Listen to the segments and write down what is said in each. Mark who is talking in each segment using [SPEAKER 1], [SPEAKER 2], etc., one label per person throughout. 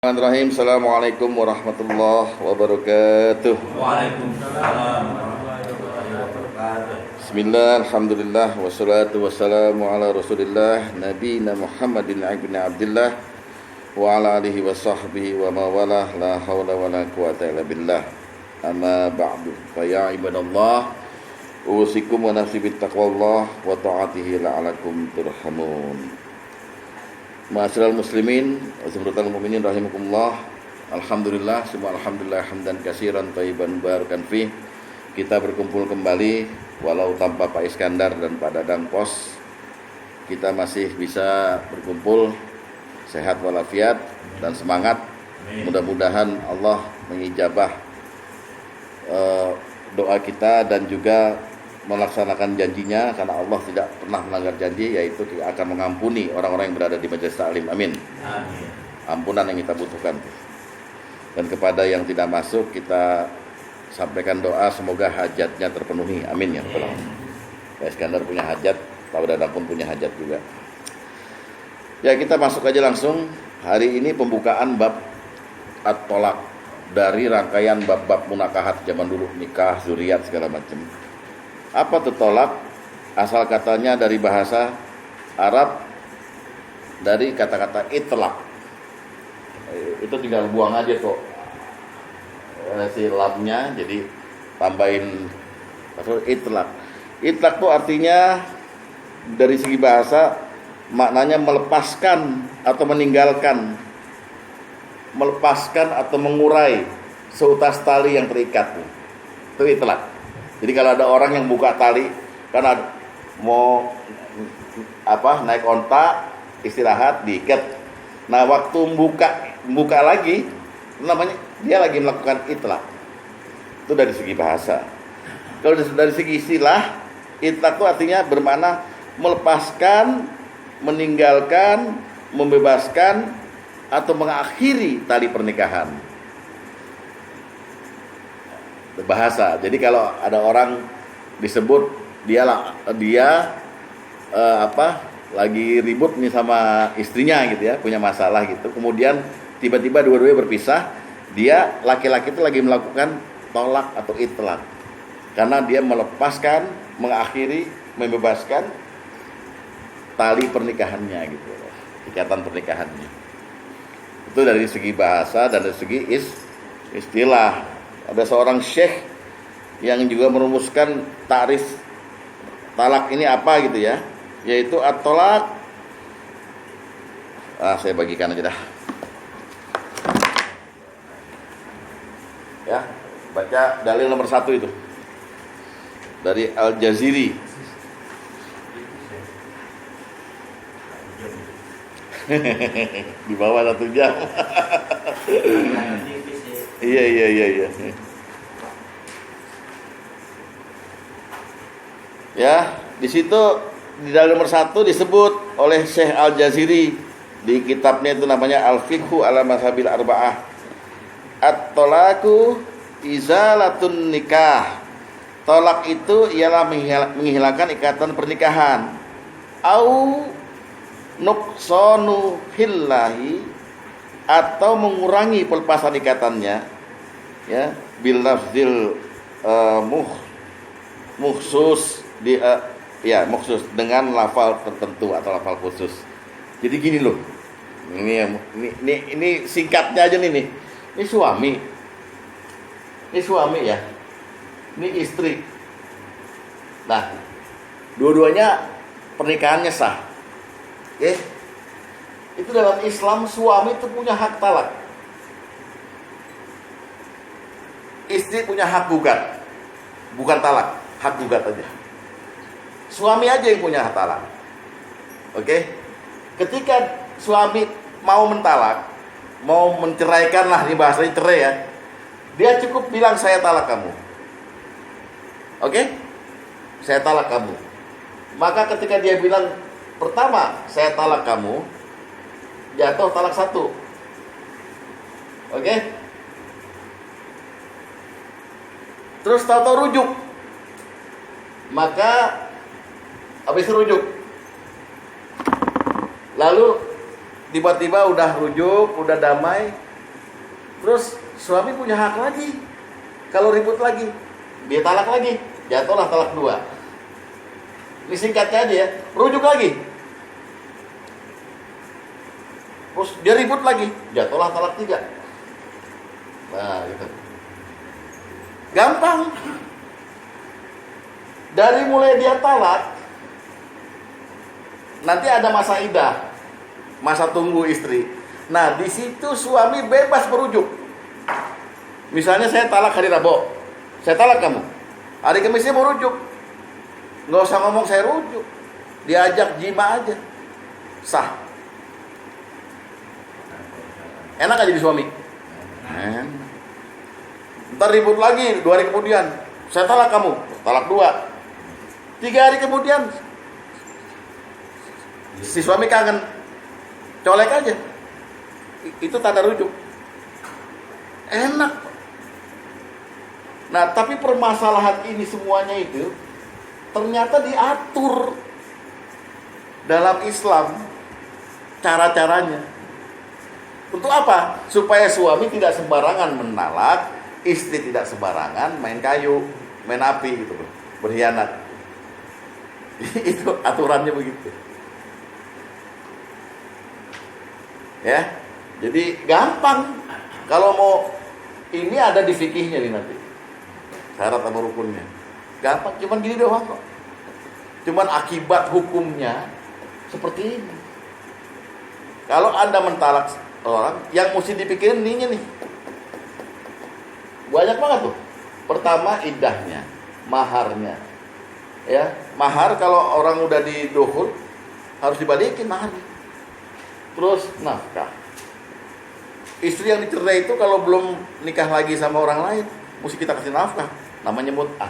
[SPEAKER 1] Bismillahirrahmanirrahim. Assalamualaikum warahmatullahi wabarakatuh.
[SPEAKER 2] Waalaikumsalam warahmatullahi wabarakatuh.
[SPEAKER 1] Bismillah, alhamdulillah, wassalatu wassalamu ala rasulillah Nabina Muhammadin ibn Abdillah wa ala alihi wa sahbihi wa mawalah. La hawla wa la quwata illa billah. Amma ba'du. Fa ya ibadallah, usikum wa nafsi bittaqwallah wa ta'atihi la'alakum turhamun. Ma'asyiral muslimin wa zumratal mu'minin rahimakumullah. Alhamdulillah, semua alhamdulillah hamdan katsiran thayyiban barakan fi. Kita berkumpul kembali walau tanpa Pak Iskandar dan Pak Dadang Pos. Kita masih bisa berkumpul sehat walafiat dan semangat. Mudah-mudahan Allah mengijabah doa kita dan juga melaksanakan janjinya, karena Allah tidak pernah melanggar janji, yaitu akan mengampuni orang-orang yang berada di majelis taklim. Amin.
[SPEAKER 2] Amin.
[SPEAKER 1] Ampunan yang kita butuhkan. Dan kepada yang tidak masuk, kita sampaikan doa semoga hajatnya terpenuhi. Amin ya rabbal alamin. Pak Iskandar punya hajat, Pak Dadang pun punya hajat juga. Ya, kita masuk aja langsung. Hari ini pembukaan bab at-tolak dari rangkaian bab-bab munakahat zaman dulu, nikah, zuriat segala macam. Apa itu tolak? Asal katanya dari bahasa Arab, dari kata-kata itlaq. Itu tinggal buang aja tuh si lamnya, jadi tambahin itlaq. Itlaq itu artinya dari segi bahasa maknanya melepaskan atau meninggalkan, melepaskan atau mengurai seutas tali yang terikat. Itu itlaq. Jadi kalau ada orang yang buka tali karena mau naik onta, istirahat, diikat. Nah, waktu buka lagi, namanya dia lagi melakukan itlaq. Itu dari segi bahasa. Kalau dari segi istilah, itlaq itu artinya bermakna melepaskan, meninggalkan, membebaskan atau mengakhiri tali pernikahan. Bahasa. Jadi kalau ada orang disebut dia lagi ribut nih sama istrinya gitu ya, punya masalah gitu. Kemudian tiba-tiba dua-duanya berpisah, dia laki-laki itu lagi melakukan tolak atau itlaq. Karena dia melepaskan, mengakhiri, membebaskan tali pernikahannya gitu. Ikatan pernikahannya. Itu dari segi bahasa dan dari segi istilah. Ada seorang syekh yang juga merumuskan takrif talak ini apa gitu ya, yaitu at-tolak. Saya bagikan aja dah. Ya, baca dalil nomor 1 itu dari Al-Jaziri. Di bawah 1 jam. Iya. Ya, di situ di dalam nomor 1 disebut oleh Syekh Al-Jaziri di kitabnya itu namanya Al-Fiqhu ala Mazhabil Arba'ah. At-tolaku izalatun nikah. Tolak itu ialah menghilangkan ikatan pernikahan. Au nuqsanu hillahi, atau mengurangi pelepasan ikatannya, ya, bil lafzil mukhsus mukhsus dengan lafal tertentu atau lafal khusus. Jadi gini loh. Ini singkatnya aja nih. Ini suami. Ini suami ya. Ini istri. Nah, dua-duanya pernikahannya sah. Oke? Itu dalam Islam suami itu punya hak talak. Istri punya hak gugat. Bukan talak, hak gugat aja. Suami aja yang punya hak talak. Oke? Ketika suami mau mentalak, mau menceraikan lah, ini bahasanya cerai ya. Dia cukup bilang saya talak kamu. Oke? Saya talak kamu. Maka ketika dia bilang pertama saya talak kamu, jatuh talak 1. Oke? Terus tahu-tahu rujuk. Maka habis rujuk, lalu tiba-tiba udah rujuk, udah damai, Terus suami punya hak lagi. Kalau ribut lagi, dia talak lagi, jatuhlah talak 2. Ini singkatnya aja ya, rujuk lagi. Terus dia ribut lagi, jatuhlah talak 3. Nah, gitu. Gampang. Dari mulai dia talak, nanti ada masa idah, masa tunggu istri. Nah, di situ suami bebas merujuk. Misalnya saya talak hari Rabu, saya talak kamu. Hari Kamisnya mau rujuk, nggak usah ngomong saya rujuk, diajak jima aja, sah. Enak aja jadi suami. Ntar ribut lagi 2 hari kemudian, saya talak kamu, talak 2. 3 hari kemudian, si suami kangen, colek aja. Itu tanda rujuk. Enak. Nah, tapi permasalahan ini semuanya itu ternyata diatur dalam Islam cara-caranya. Untuk apa? Supaya suami tidak sembarangan mentalak, istri tidak sembarangan main kayu, main api gitu, berkhianat. Itu aturannya begitu. Ya. Jadi gampang. Kalau mau ini ada di fikihnya nih nanti. Syarat sama rukunnya. Gampang, cuman gini doang kok. Cuman akibat hukumnya seperti ini. Kalau Anda mentalak orang, yang mesti dipikirin ininya nih. Banyak banget tuh. Pertama iddahnya, maharnya. Ya, mahar kalau orang udah didukhul harus dibalikin maharnya. Terus nafkah. Istri yang dicerai itu kalau belum nikah lagi sama orang lain, mesti kita kasih nafkah, namanya mut'ah.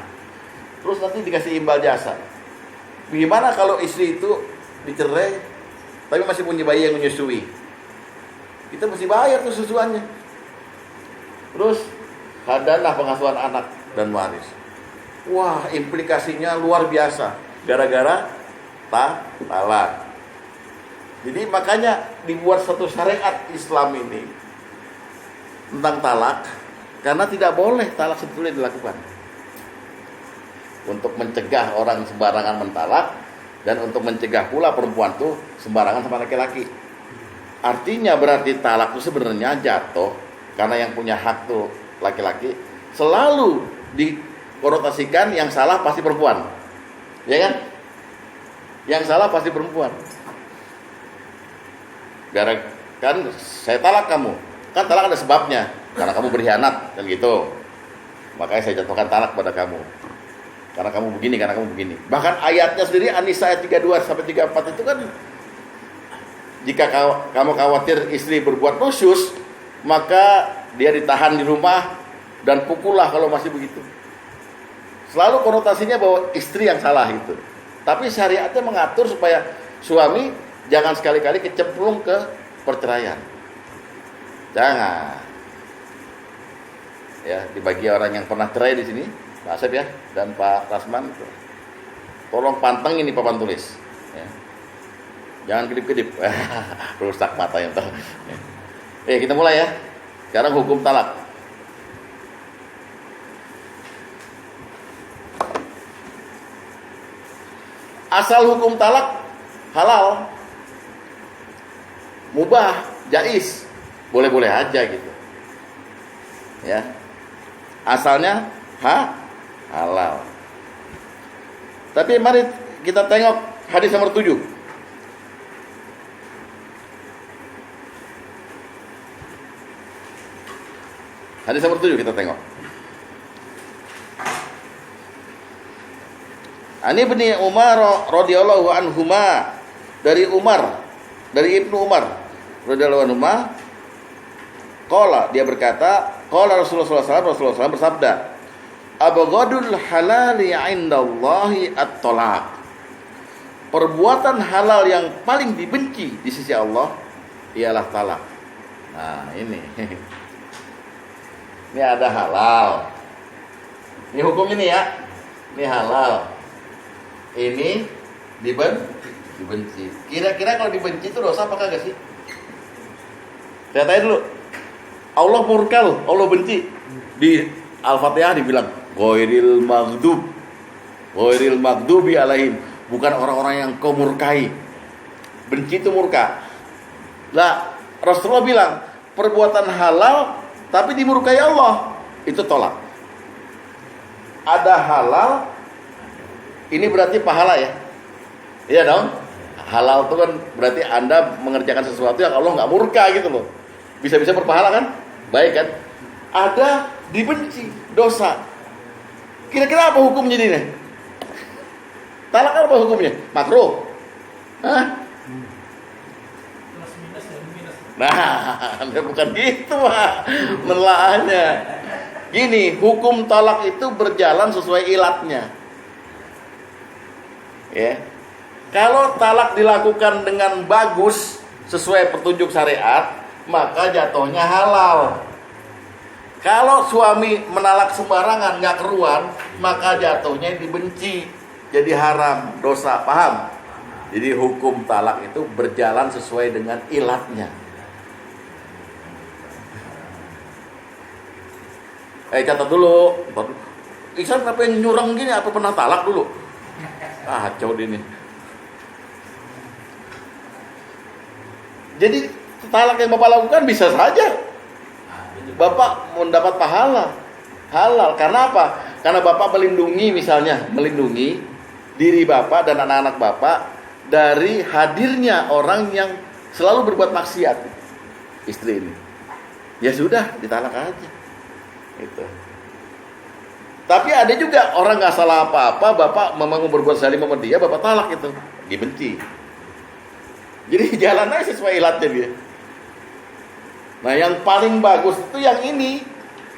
[SPEAKER 1] Terus nanti dikasih imbal jasa. Bagaimana kalau istri itu dicerai, tapi masih punya bayi yang menyusui? Kita mesti bayar tuh susuannya. Terus hadanah pengasuhan anak dan waris. Wah, implikasinya luar biasa. Gara-gara talak. Jadi makanya dibuat satu syariat Islam ini tentang talak, karena tidak boleh talak sebetulnya dilakukan untuk mencegah orang sembarangan mentalak dan untuk mencegah pula perempuan tuh sembarangan sama laki-laki. Artinya berarti talak itu sebenarnya jatuh karena yang punya hak tuh laki-laki. Selalu dikonotasikan yang salah pasti perempuan, ya kan? Yang salah pasti perempuan. Kan saya talak kamu. Kan talak ada sebabnya, karena kamu berkhianat dan gitu. Makanya saya jatuhkan talak pada kamu. Karena kamu begini, karena kamu begini. Bahkan ayatnya sendiri An-Nisa ayat 32 sampai 34 itu kan, jika kamu khawatir istri berbuat nusyus, maka dia ditahan di rumah dan pukullah kalau masih begitu. Selalu konotasinya bahwa istri yang salah itu. Tapi syariatnya mengatur supaya suami jangan sekali-kali kecemplung ke perceraian. Jangan. Ya, dibagi orang yang pernah cerai di sini, Pak Asep ya, dan Pak Rasman, tolong panteng ini papan tulis. Ya. Jangan kedip-kedip, rusak mata yang tahu. Kita mulai ya. Sekarang hukum talak. Asal hukum talak halal, mubah, jaiz. Boleh-boleh aja gitu. Ya. Asalnya halal. Tapi mari kita tengok hadis nomor 7. Hadis nomor 7 kita tengok. Ani bin Umar radhiyallahu anhuma, dari Ibnu Umar radhiyallahu anhuma, qala, dia berkata, qala Rasulullah SAW bersabda, abghadul halali 'indallahi at-talaq. Perbuatan halal yang paling dibenci di sisi Allah ialah talak. Nah, ini. Ini ada halal. Ini hukum ini ya. Ini halal. Ini dibenci. Kira-kira kalau dibenci itu dosa apa kagak sih? Saya tanya dulu. Allah murka loh, Allah benci. Di Al-Fatihah dibilang ghairil maghdubi alaihim, bukan orang-orang yang kau murkai. Benci itu murka. Lah Rasulullah bilang perbuatan halal tapi dimurkai Allah, itu tolak. Ada halal, ini berarti pahala ya. Iya dong. Halal itu kan berarti Anda mengerjakan sesuatu yang Allah nggak murka gitu loh. Bisa-bisa berpahala kan? Baik kan? Ada dibenci, dosa. Kira-kira apa hukumnya ini? Talak apa hukumnya? Makruh. Hah? Nah, bukan gitu Pak menelaahnya. Gini, hukum talak itu berjalan sesuai ilatnya. Ya. Kalau talak dilakukan dengan bagus sesuai petunjuk syariat, maka jatuhnya halal. Kalau suami menalak sembarangan nggak keruan, maka jatuhnya dibenci, jadi haram, dosa. Paham? Jadi hukum talak itu berjalan sesuai dengan ilatnya. Catat dulu. Iksan apa yang nyurang gini? Apa pernah talak dulu? Kacau ini. Jadi talak yang Bapak lakukan bisa saja Bapak mendapat pahala halal. Karena apa? Karena Bapak melindungi, misalnya melindungi diri Bapak dan anak-anak Bapak dari hadirnya orang yang selalu berbuat maksiat, istri ini. Ya sudah, ditalak aja. Gitu. Tapi ada juga orang nggak salah apa-apa, Bapak memang berbuat zalim sama dia, Bapak talak itu, dibenci. Jadi jalan aja sesuai ilatnya dia. Nah yang paling bagus itu yang ini,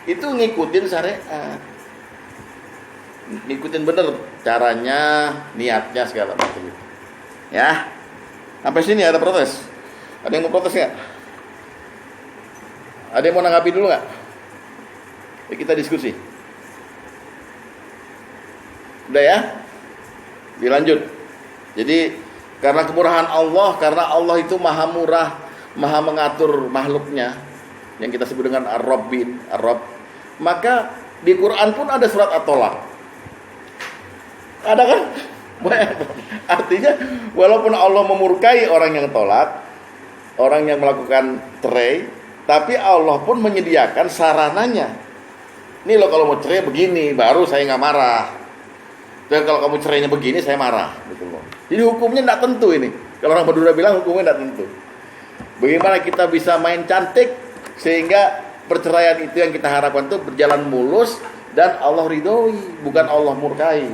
[SPEAKER 1] itu ngikutin syariat, ngikutin bener caranya, niatnya segala macam. Ya, sampai sini ada protes? Ada yang mau protes nggak? Ada yang mau nanggapi dulu nggak? Kita diskusi. Udah ya? Dilanjut. Jadi karena kemurahan Allah, karena Allah itu maha murah, maha mengatur makhluknya, yang kita sebut dengan Ar-Rabb, maka di Quran pun ada surat At-Tolak. Ada kan? Artinya walaupun Allah memurkai orang yang tolak, orang yang melakukan cerai, tapi Allah pun menyediakan sarananya. Ini loh, kalau mau cerai begini, baru saya nggak marah. Dan kalau kamu cerainya begini, saya marah. Gitu loh. Jadi hukumnya tidak tentu ini. Kalau orang Madura bilang hukumnya tidak tentu. Bagaimana kita bisa main cantik sehingga perceraian itu yang kita harapkan itu berjalan mulus dan Allah ridhoi, bukan Allah murkai.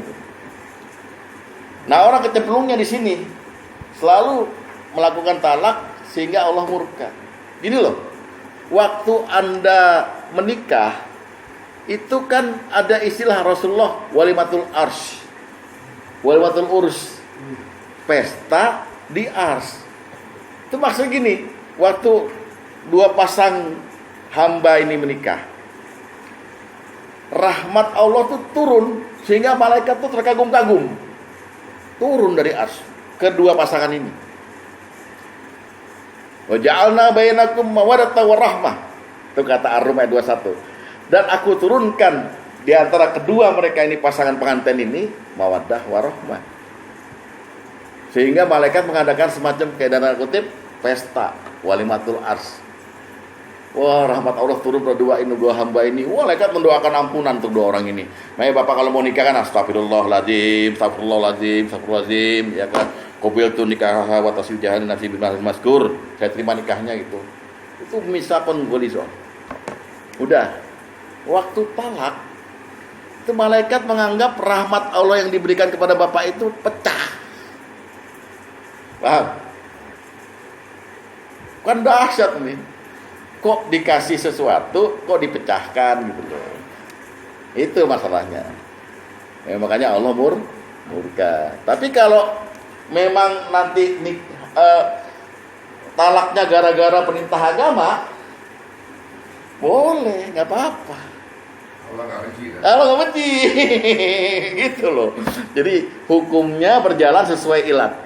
[SPEAKER 1] Nah orang kecemplungnya di sini selalu melakukan talak sehingga Allah murka. Gini loh, waktu Anda menikah itu kan ada istilah Rasulullah walimatul ars, walimatul urs, pesta di ars. Itu maksudnya gini, waktu dua pasang hamba ini menikah, rahmat Allah tuh turun sehingga malaikat tuh terkagum-kagum, turun dari ars kedua pasangan ini. Wa ja'alna bainakum mawaddatan warahmah. Itu kata Ar-Rum ayat 21. Dan aku turunkan di antara kedua mereka ini, pasangan pengantin ini, mawaddah warahmah. Sehingga malaikat mengadakan semacam kayak dana kutip pesta walimatul ars. Wah, rahmat Allah turun pada dua hamba ini. Wah, malaikat mendoakan ampunan untuk dua orang ini. Makanya Bapak kalau mau nikah kan astagfirullahaladzim, ya kan. Qabiltu nikah wa tasbihan nafsi bil mazkur. Saya terima nikahnya gitu. Itu misakon golizon. Udah. Waktu talak itu malaikat menganggap rahmat Allah yang diberikan kepada Bapak itu pecah. Paham? Kan dahsyat nih. Kok dikasih sesuatu, kok dipecahkan gitu loh. Itu masalahnya. Ya, makanya Allah murka. Tapi kalau memang nanti talaknya gara-gara perintah agama, boleh, nggak apa-apa.
[SPEAKER 3] Allah nggak benci kan?
[SPEAKER 1] Allah nggak benci, gitu loh. Jadi hukumnya berjalan sesuai ilat.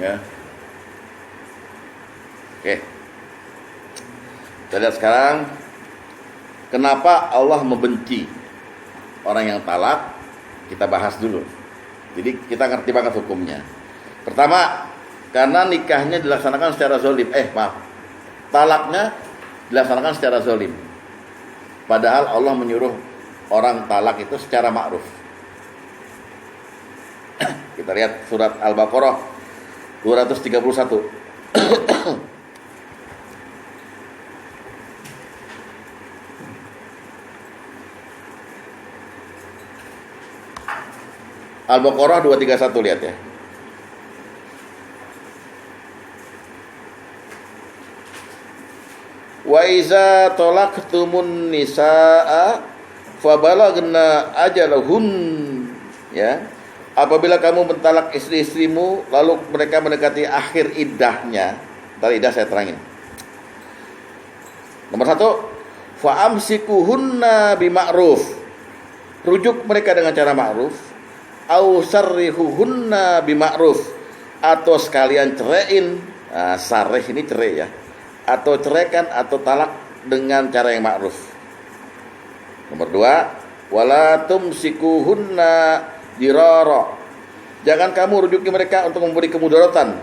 [SPEAKER 1] Ya. Oke. Kita lihat sekarang kenapa Allah membenci orang yang talak. Kita bahas dulu. Jadi kita ngerti banget hukumnya. Pertama, karena nikahnya dilaksanakan secara zolim. Talaknya dilaksanakan secara zolim. Padahal Allah menyuruh orang talak itu secara ma'ruf. Kita lihat surat Al-Baqarah 231. Al-Baqarah 231, lihat ya. Wa iza talaqtumun nisaa fabalagna ajalahun, ya. Apabila kamu mentalak istri-istrimu lalu mereka mendekati akhir iddahnya. Ntar iddah saya terangin. Nomor 1, fa amsikuhunna bima'ruf. Rujuk mereka dengan cara ma'ruf. Au sarrihuhunna bima'ruf, atau sekalian ceraiin. Sarih ini cerai ya, atau ceraikan atau talak dengan cara yang ma'ruf. Nomor 2, wala tumsikuhunna dirara. Jangan kamu rujuki mereka untuk memberi kemudaratan,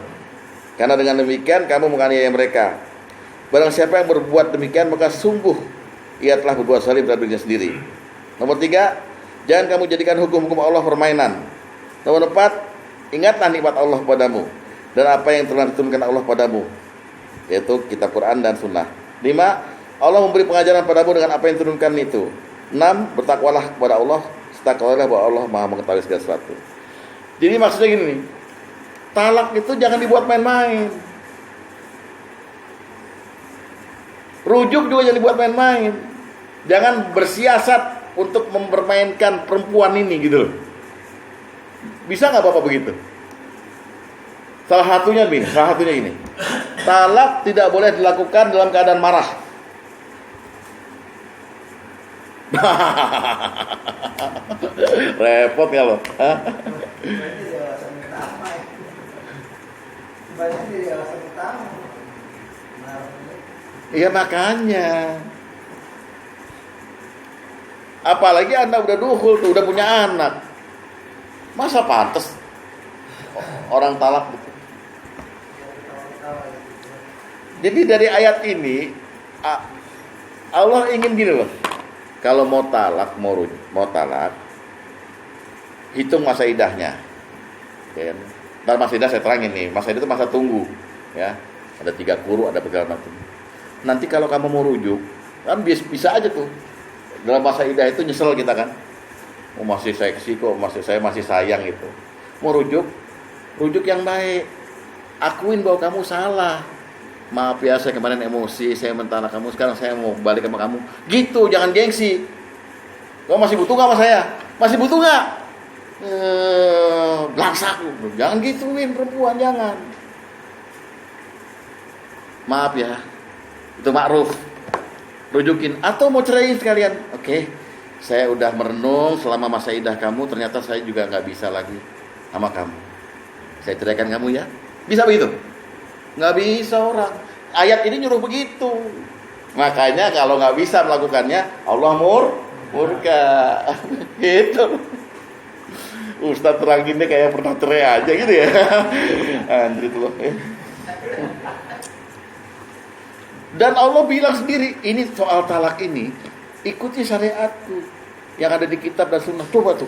[SPEAKER 1] karena dengan demikian kamu menganiaya mereka. Barang siapa yang berbuat demikian maka sungguh ia telah berbuat zalim terhadap dirinya sendiri. Nomor 3, jangan kamu jadikan hukum-hukum Allah permainan. Nomor 4, ingatlah nikmat Allah padamu dan apa yang telah diturunkan Allah padamu, yaitu kitab Quran dan Sunnah. 5, Allah memberi pengajaran padamu dengan apa yang diturunkan itu. 6, bertakwalah kepada Allah, setakwalah bahwa Allah Maha mengetahui segala sesuatu. Jadi maksudnya gini nih, talak itu jangan dibuat main-main. Rujuk juga jangan dibuat main-main. Jangan bersiasat untuk mempermainkan perempuan ini gitu loh. Bisa nggak Bapak begitu? Salah satunya ini. Talak tidak boleh dilakukan dalam keadaan marah. Repot ya lo. Iya makanya. Apalagi Anda udah dukhul tuh, udah punya anak. Masa pantas orang talak gitu. Jadi dari ayat ini Allah ingin gini loh. Kalau mau talak, mau talak, hitung masa iddahnya. Ya. Ntar masa iddah saya terangin nih. Masa iddah itu masa tunggu, ya. Ada 3 kuru, ada segala macam. Nanti kalau kamu mau rujuk, kan bisa aja tuh. Dalam masa iddah itu nyesel kita kan. Oh masih seksi kok, saya masih sayang gitu. Mau rujuk yang baik. Akuin bahwa kamu salah. Maaf ya, saya kemarin emosi, saya mentalak kamu, sekarang saya mau balik sama kamu. Gitu, jangan gengsi. Kamu masih butuh gak sama saya? Masih butuh gak? Belangsak. Jangan gituin perempuan, jangan. Maaf ya, itu ma'ruf. Rujukin, atau mau ceraiin sekalian. Oke, saya udah merenung selama masa iddah kamu, ternyata saya juga gak bisa lagi sama kamu. Saya ceraikan kamu ya. Bisa begitu? Nggak bisa orang. Ayat ini nyuruh begitu. Makanya kalau nggak bisa melakukannya, Allah murka. Gitu. Ustaz teranginnya kayak pernah cerai aja gitu ya. Anjir itu loh. Dan Allah bilang sendiri, ini soal talak ini, ikuti syariatku yang ada di kitab dan sunnah. Coba tuh.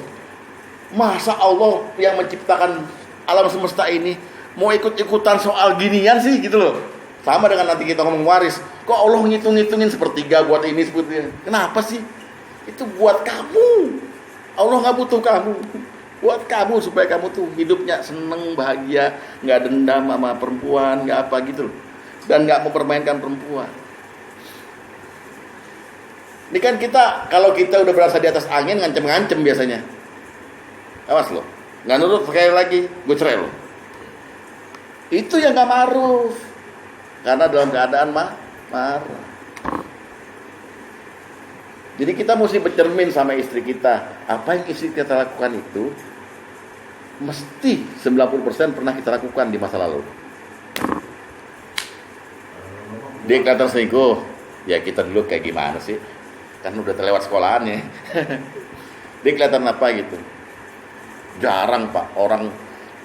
[SPEAKER 1] Masa Allah yang menciptakan alam semesta ini mau ikut-ikutan soal ginian sih gitu loh. Sama dengan nanti kita ngomong waris. Kok Allah ngitung-ngitungin sepertiga buat ini seperti ini. Kenapa sih? Itu buat kamu. Allah gak butuh kamu. Buat kamu supaya kamu tuh hidupnya seneng, bahagia, gak dendam sama perempuan, gak apa gitu loh. Dan gak mempermainkan perempuan. Ini kan kita, kalau kita udah berasa di atas angin, ngancem-ngancem biasanya. Awas loh. Gak nurut sekali lagi, gue cerai loh. Itu yang gak ma'ruf. Karena dalam keadaan marah. Jadi kita mesti bercermin sama istri kita. Apa yang istri kita lakukan itu mesti 90% pernah kita lakukan di masa lalu. Dia kelihatan selingkuh. Ya kita dulu kayak gimana sih? Kan udah terlewat sekolahannya. Dia kelihatan apa gitu. Jarang Pak orang,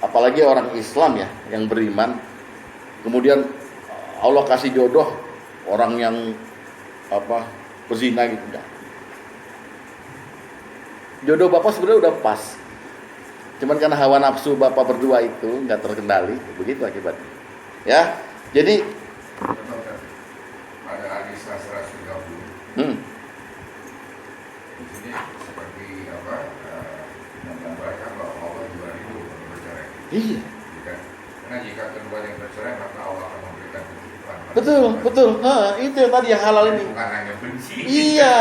[SPEAKER 1] apalagi orang Islam ya yang beriman, kemudian Allah kasih jodoh orang yang berzina gitu. Jodoh bapak sebenarnya udah pas, cuman karena hawa nafsu bapak berdua itu nggak terkendali, begitu akibatnya. Ya, jadi
[SPEAKER 3] Pada hadis 130 di sini seperti menggambarkan bahwa Allah juga rindu bercerai.
[SPEAKER 1] iya,
[SPEAKER 3] Karena jika kedua yang bercerai maka Allah akan memberikan kecukupan.
[SPEAKER 1] betul. Itu yang tadi yang halal ini.
[SPEAKER 3] Bukan hanya benci.
[SPEAKER 1] Iya,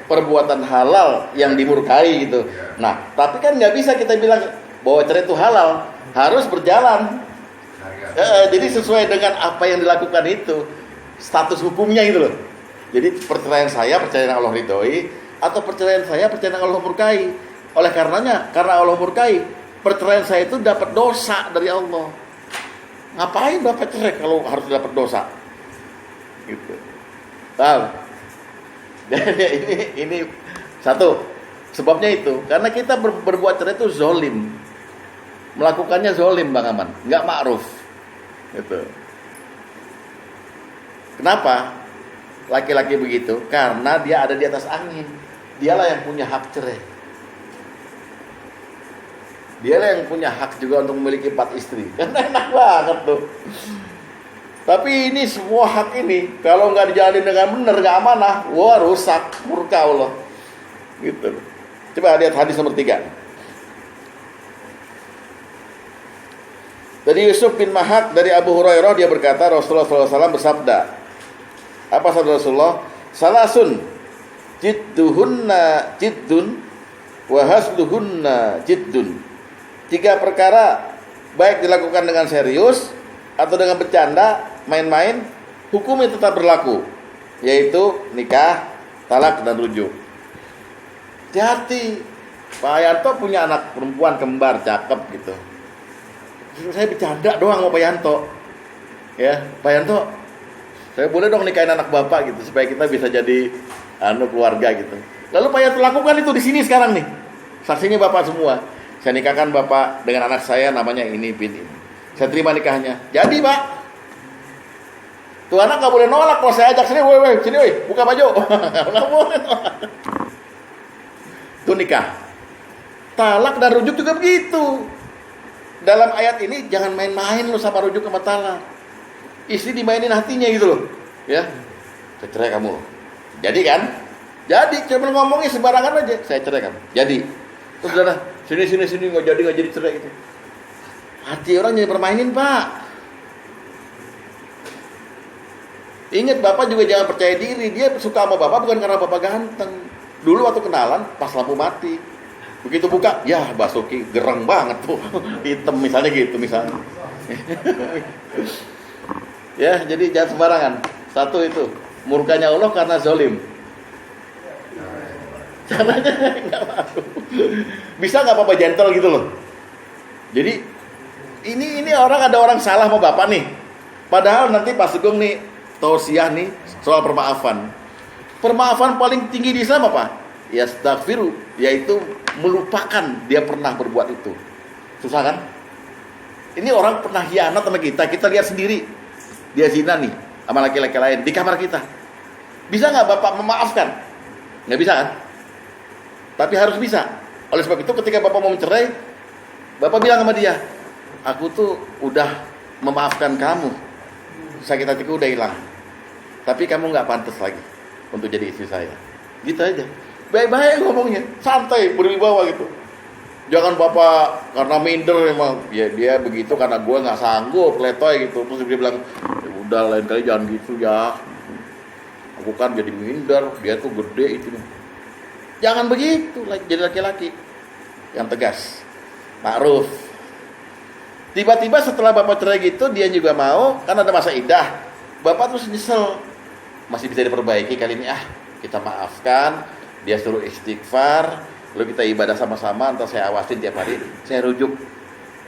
[SPEAKER 1] perbuatan halal yang dimurkai gitu. Nah, tapi kan nggak bisa kita bilang bahwa cerai itu halal, harus berjalan. Jadi sesuai dengan apa yang dilakukan itu, status hukumnya gitu loh. Jadi perceraian saya perceraian yang Allah ridhoi, atau perceraian saya perceraian yang Allah murkai. Oleh karenanya, karena Allah murkai, perceraian saya itu dapat dosa dari Allah. Ngapain bapak cerai kalau harus dapat dosa? Gitu. Tahu? Dan ini satu sebabnya itu, karena kita berbuat cerai itu zolim, melakukannya zolim Bang Aman, nggak ma'ruf. Gitu. Kenapa laki-laki begitu? Karena dia ada di atas angin. Dialah yang punya hak cerai. Dialah yang punya hak juga untuk memiliki 4 istri. Kan enak banget tuh. Tapi ini semua hak ini kalau nggak dijalanin dengan benar, nggak amanah, wah rusak, murka Allah. Gitu. Coba lihat hadis nomor 3. Dari Yusuf bin Mahak dari Abu Hurairah, dia berkata Rasulullah SAW bersabda. Apa sabda Rasulullah? Salasun jidduhunna jiddun wa hasluhunna jiddun. 3 perkara baik dilakukan dengan serius atau dengan bercanda, main-main, hukumnya tetap berlaku, yaitu nikah, talak dan rujuk. Hati-hati. Pak Yanto punya anak perempuan kembar cakep gitu. Saya bercanda doang sama Pak Yanto. Ya, Pak Yanto, saya boleh dong nikahin anak bapak gitu supaya kita bisa jadi keluarga gitu. Lalu Pak Yanto lakukan itu di sini sekarang nih. Saksinya bapak semua. Saya nikahkan bapak dengan anak saya namanya ini bin ini. Saya terima nikahnya. Jadi Pak, tuh anak nggak boleh nolak kalau saya ajak sini, sini buka baju. Nggak boleh nolak. Itu nikah. Talak dan rujuk juga begitu. Dalam ayat ini jangan main-main lo sama rujuk sama talak. Istri dimainin hatinya gitu loh. Ya, saya cerai kamu. Jadi kan? Jadi cuma ngomongnya sembarangan aja. Saya cerai kamu. Jadi. Terus udah sini nggak jadi cerai gitu. Hati orang jadi permainin Pak. Ingat bapak juga jangan percaya diri. Dia suka sama bapak bukan karena bapak ganteng. Dulu waktu kenalan pas lampu mati. Begitu buka, ya Basuki gereng banget tuh. Hitam misalnya gitu misalnya. Ya, jadi jangan sembarangan. Satu itu, murkanya Allah karena zalim. Caranya enggak mau. Bisa enggak Bapak gentle gitu loh. Jadi ini ada orang salah sama Bapak nih. Padahal nanti Pak Sugeng nih tausiah nih soal permaafan. Permaafan paling tinggi di Islam apa? Ya astaghfiru, yaitu melupakan dia pernah berbuat itu. Susah kan? Ini orang pernah hianat sama kita lihat sendiri. Dia zina nih sama laki-laki lain di kamar kita. Bisa nggak Bapak memaafkan? Nggak bisa kan? Tapi harus bisa. Oleh sebab itu ketika Bapak mau mencerai, Bapak bilang sama dia, aku tuh udah memaafkan kamu. Sakit hatiku udah hilang. Tapi kamu nggak pantas lagi untuk jadi istri saya. Gitu aja. Baik-baik ngomongnya, santai, berwibawa gitu. Jangan Bapak karena minder emang, ya dia begitu karena gue nggak sanggup, letoy gitu. Terus dia bilang, ya udah lain kali jangan gitu ya. Aku kan jadi minder, dia tuh gede itu. Jangan begitu, jadi laki-laki yang tegas, ma'ruf. Tiba-tiba setelah Bapak cerai gitu, dia juga mau, kan ada masa iddah. Bapak terus nyesel, masih bisa diperbaiki kali ini, kita maafkan. Dia suruh istighfar, lalu kita ibadah sama-sama, entah saya awasin tiap hari, saya rujuk,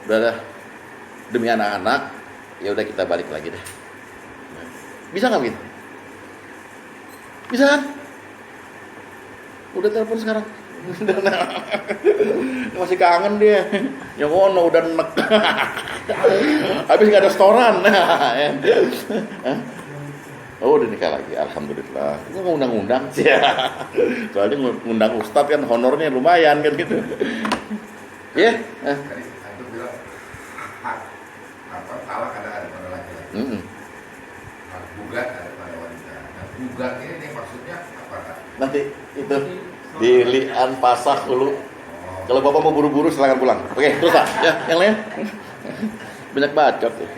[SPEAKER 1] udah demi anak-anak, ya udah kita balik lagi deh. Bisa nggak gitu? Bisa kan? Udah telepon sekarang. Masih kangen dia. Yang ono udah nek. Habis nggak ada setoran. Oh udah nikah lagi, alhamdulillah. Itu mau undang-undang sih. Soalnya ngundang ustadz kan honornya lumayan kan gitu. Ya.
[SPEAKER 3] Tadi antum bilang hak apa talak ada pada laki-laki. Hak gugat ada pada wanita. Nah, gugat ini maksudnya apa?
[SPEAKER 1] Nanti itu dilian pasah dulu. Kalau bapak mau buru-buru silakan pulang. Oke, terus Pak. Ya, yang lain. Banyak bacot tuh.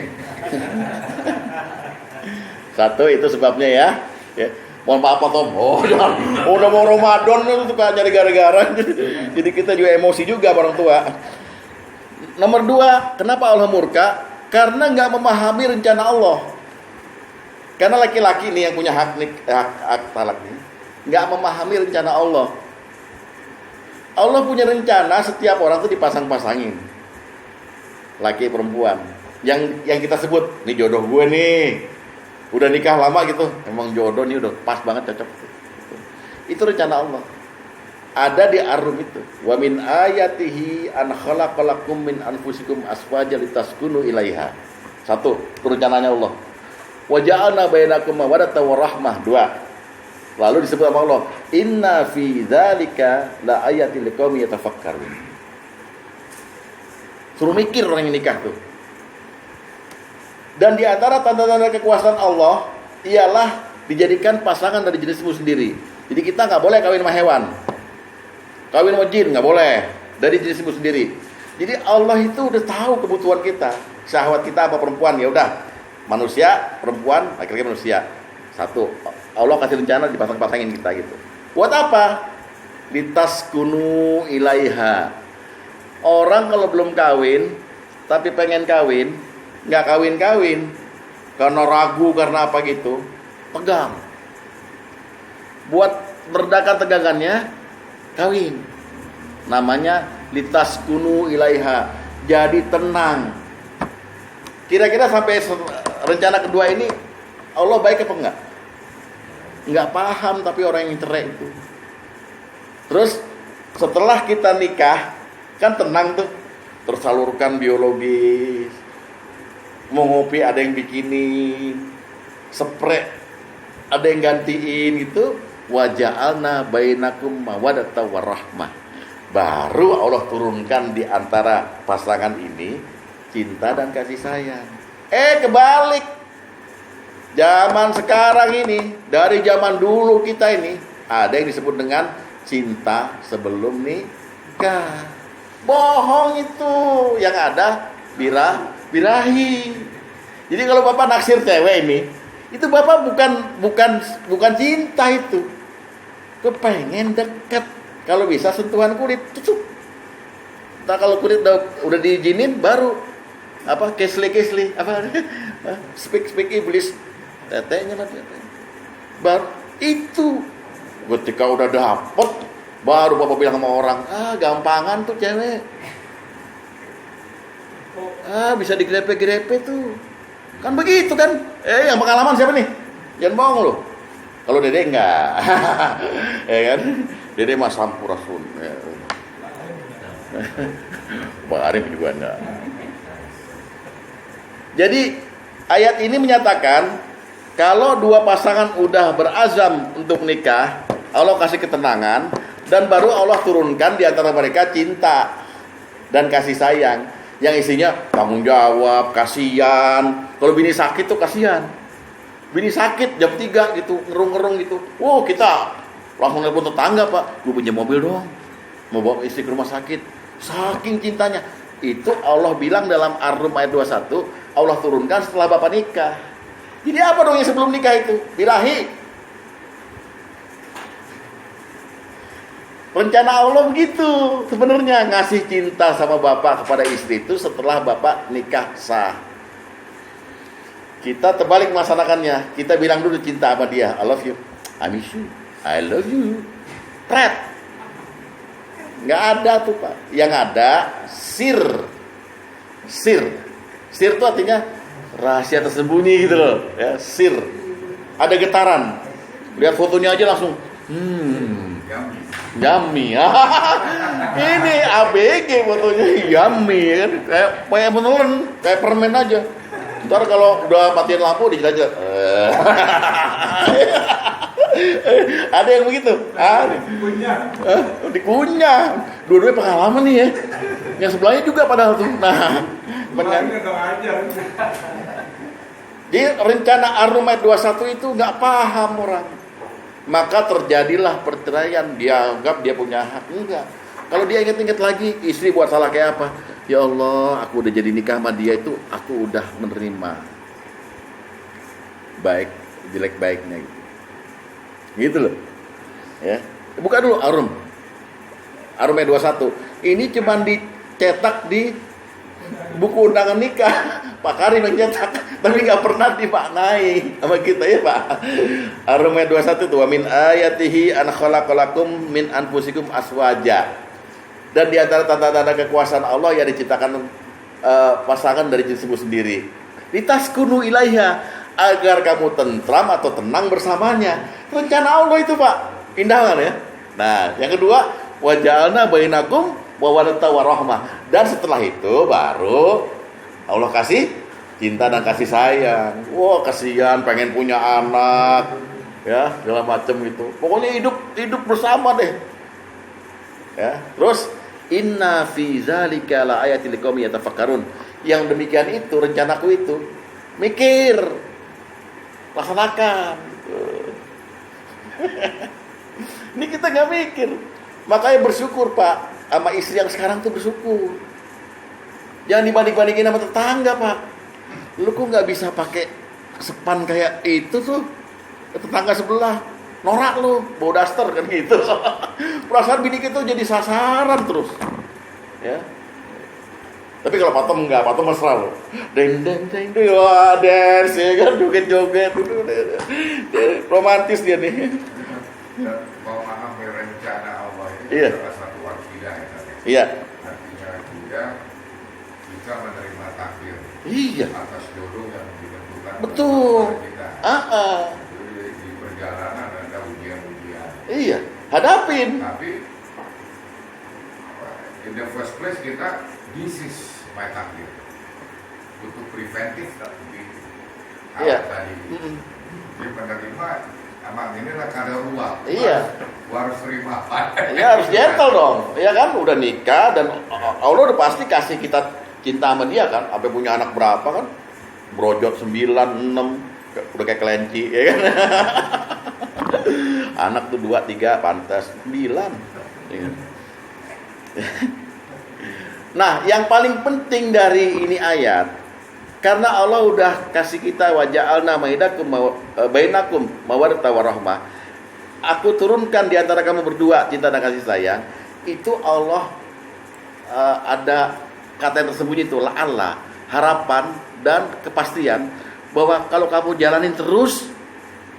[SPEAKER 1] Satu itu sebabnya ya. Ya. Mohon maaf Pak Tom. Oh, jangan. Udah mau Ramadan itu suka nyari gara-gara. Jadi kita juga emosi juga orang tua. Nomor 2, kenapa Allah murka? Karena nggak memahami rencana Allah. Karena laki-laki nih yang punya hak talak nih, nggak memahami rencana Allah. Allah punya rencana setiap orang tuh dipasang-pasangin. Laki perempuan. Yang kita sebut, nih jodoh gue nih. Udah nikah lama gitu, emang jodoh nih udah pas banget cocok. Itu rencana Allah. Ada di Ar-Rum itu. Wa min ayatihi an khalaqalakum min anfusikum aswaja litaskunu ilaiha. 1, itu rencananya Allah. Wa ja'alna bainakum mawaddatan wa rahmah. 2. Lalu disebut sama Allah, inna fi dzalika la ayatil liqaumin yatafakkarun. Suruh mikir orang yang nikah tuh. Dan di antara tanda-tanda kekuasaan Allah ialah dijadikan pasangan dari jenismu sendiri. Jadi kita nggak boleh kawin sama hewan, kawin sama jin nggak boleh, dari jenismu sendiri. Jadi Allah itu udah tahu kebutuhan kita, syahwat kita apa perempuan, ya udah manusia, perempuan, laki-laki manusia. 1, Allah kasih rencana dipasang-pasangin kita gitu. Buat apa? Litaskunu ilaiha. Orang kalau belum kawin tapi pengen kawin, nggak kawin-kawin karena ragu, karena apa gitu, pegang. Buat meredakan tegangannya, kawin. Namanya litaskunu ilaiha. Jadi tenang. Kira-kira sampai rencana kedua ini Allah baik apa enggak? Enggak paham tapi orang yang cerai itu. Terus setelah kita nikah kan tenang tuh, tersalurkan biologis. Mau ngopi ada yang bikinin, spray ada yang gantiin gitu. Wa ja'alna bainakum mawaddatan warahmah. Baru Allah turunkan di antara pasangan ini cinta dan kasih sayang. Kebalik. Zaman sekarang ini, dari zaman dulu kita ini, ada yang disebut dengan cinta sebelum nikah. Bohong itu. Yang ada birahi. Jadi kalau bapak naksir cewek ini, itu bapak bukan cinta itu. Kepengen deket. Kalau bisa sentuhan kulit, tutup. Nah, kalau kulit udah diizinin baru apa kesli apa speak iblis. Tetenya nanti baru itu ketika udah dapet baru bapak bilang sama orang, gampangan tuh cewek, bisa digrepe-grepe tuh kan begitu kan. Yang pengalaman siapa nih? Jangan bohong lo. Kalau Dede enggak. Ya kan, Dede mah sampurasun ya. Bang Arif juga enggak. Jadi ayat ini menyatakan kalau dua pasangan udah berazam untuk nikah, Allah kasih ketenangan, dan baru Allah turunkan di antara mereka cinta dan kasih sayang yang isinya tanggung jawab, kasihan. Kalau bini sakit tuh kasihan. Bini sakit jam 3 gitu, ngerung-ngerung gitu. Kita langsung nelpon tetangga, Pak, gue pinjam mobil doang, mau bawa istri ke rumah sakit. Saking cintanya. Itu Allah bilang dalam Ar-Rum ayat 21, Allah turunkan setelah bapak nikah. Jadi apa dong yang sebelum nikah itu? Birahi. Rencana Allah begitu sebenarnya, ngasih cinta sama bapak kepada istri itu setelah bapak nikah sah. Kita terbalik melaksanakannya. Kita bilang dulu cinta sama dia, I love you, I miss you, I love you. Pret. Nggak ada tuh Pak. Yang ada sir. Sir itu artinya rahasia tersembunyi gitu loh, ya, sir. Ada getaran. Lihat fotonya aja langsung,
[SPEAKER 3] Yummy.
[SPEAKER 1] yummy. Ini ABG fotonya yummy kan, kayak beneran kayak permen aja. Ntar kalau udah matiin lampu dijelajah. Ada yang begitu? Dikunyah. Dua-duanya pengalaman nih ya. Yang sebelahnya juga padahal tuh. Nah, jadi rencana Ar-Rum ayat 21 itu nggak paham orang. Maka terjadilah perceraian. Dia anggap dia punya hak. Enggak. Kalau dia ingat-ingat lagi, istri buat salah kayak apa? Ya Allah, aku udah jadi nikah sama dia itu, aku udah menerima baik jelek baiknya gitu. Gitu loh. Ya. Buka dulu Ar-Rum ayat 21. Ini cuman dicetak di buku undangan nikah. Pak Karim yang cetak, tapi nggak pernah dimaknai sama kita ya Pak. Ar-Rum ayat 21 tuh, wa min ayatihi an khalaqalakum min anfusikum aswaja. Dan di antara tanda-tanda kekuasaan Allah yang diciptakan pasangan dari jinsmu sendiri. Litaskunu ilaiha, agar kamu tentram atau tenang bersamanya. Rencana Allah itu Pak, indah kan ya. Nah, yang kedua, wa ja'alna bainakum mawaddatan warahmah. Dan setelah itu baru Allah kasih cinta dan kasih sayang. Wah, kasihan pengen punya anak, ya segala macam itu. Pokoknya hidup bersama deh. Ya, terus inna fi zalika la ayatil liqaumin yatafakkarun. Yang demikian itu rencanaku itu mikir, laksanakan. Ini kita nggak mikir. Makanya bersyukur Pak, sama istri yang sekarang tuh bersyukur. Jangan dibanding-bandingin sama tetangga Pak. Lu kok nggak bisa pakai sepan kayak itu tuh tetangga sebelah. Norak lu, bawa daster kan gitu. Perasaan bini kita jadi sasaran terus. Ya. Tapi kalau Patom enggak, Patom mesra loh. Deng deng deng deng, wah dance ya kan, joget-joget itu. Romantis dia nih.
[SPEAKER 3] Dan memahami rencana Allah itu
[SPEAKER 1] Iya.
[SPEAKER 3] adalah satu wakidah ya kan?
[SPEAKER 1] Iya.
[SPEAKER 3] Artinya kita bisa menerima takdir
[SPEAKER 1] Iya.
[SPEAKER 3] atas jodoh yang ditentukan
[SPEAKER 1] Betul.
[SPEAKER 3] oleh kita. Jadi di perjalanan ada ujian-ujian.
[SPEAKER 1] Iya. Hadapin.
[SPEAKER 3] Tapi in the first place kita, this is my takdir. Untuk preventif tapi
[SPEAKER 1] Iya.
[SPEAKER 3] tadi. Jadi penerima emang inilah kadar ruang.
[SPEAKER 1] Iya.
[SPEAKER 3] Gua harus terima apa?
[SPEAKER 1] Ya harus gentle dong. Ya kan udah nikah dan Allah udah pasti kasih kita cinta sama dia kan. Sampai punya anak berapa kan? Brojot 9, 6, udah kayak kelinci ya kan. Anak tuh 2, 3 pantas 9. Ya. Nah, yang paling penting dari ini ayat, karena Allah udah kasih kita wa ja'alna bainakum mawaddatan warahmah. Aku turunkan di antara kamu berdua cinta dan kasih sayang. Itu Allah ada kata yang tersembunyi itu la'alla, harapan dan kepastian bahwa kalau kamu jalanin terus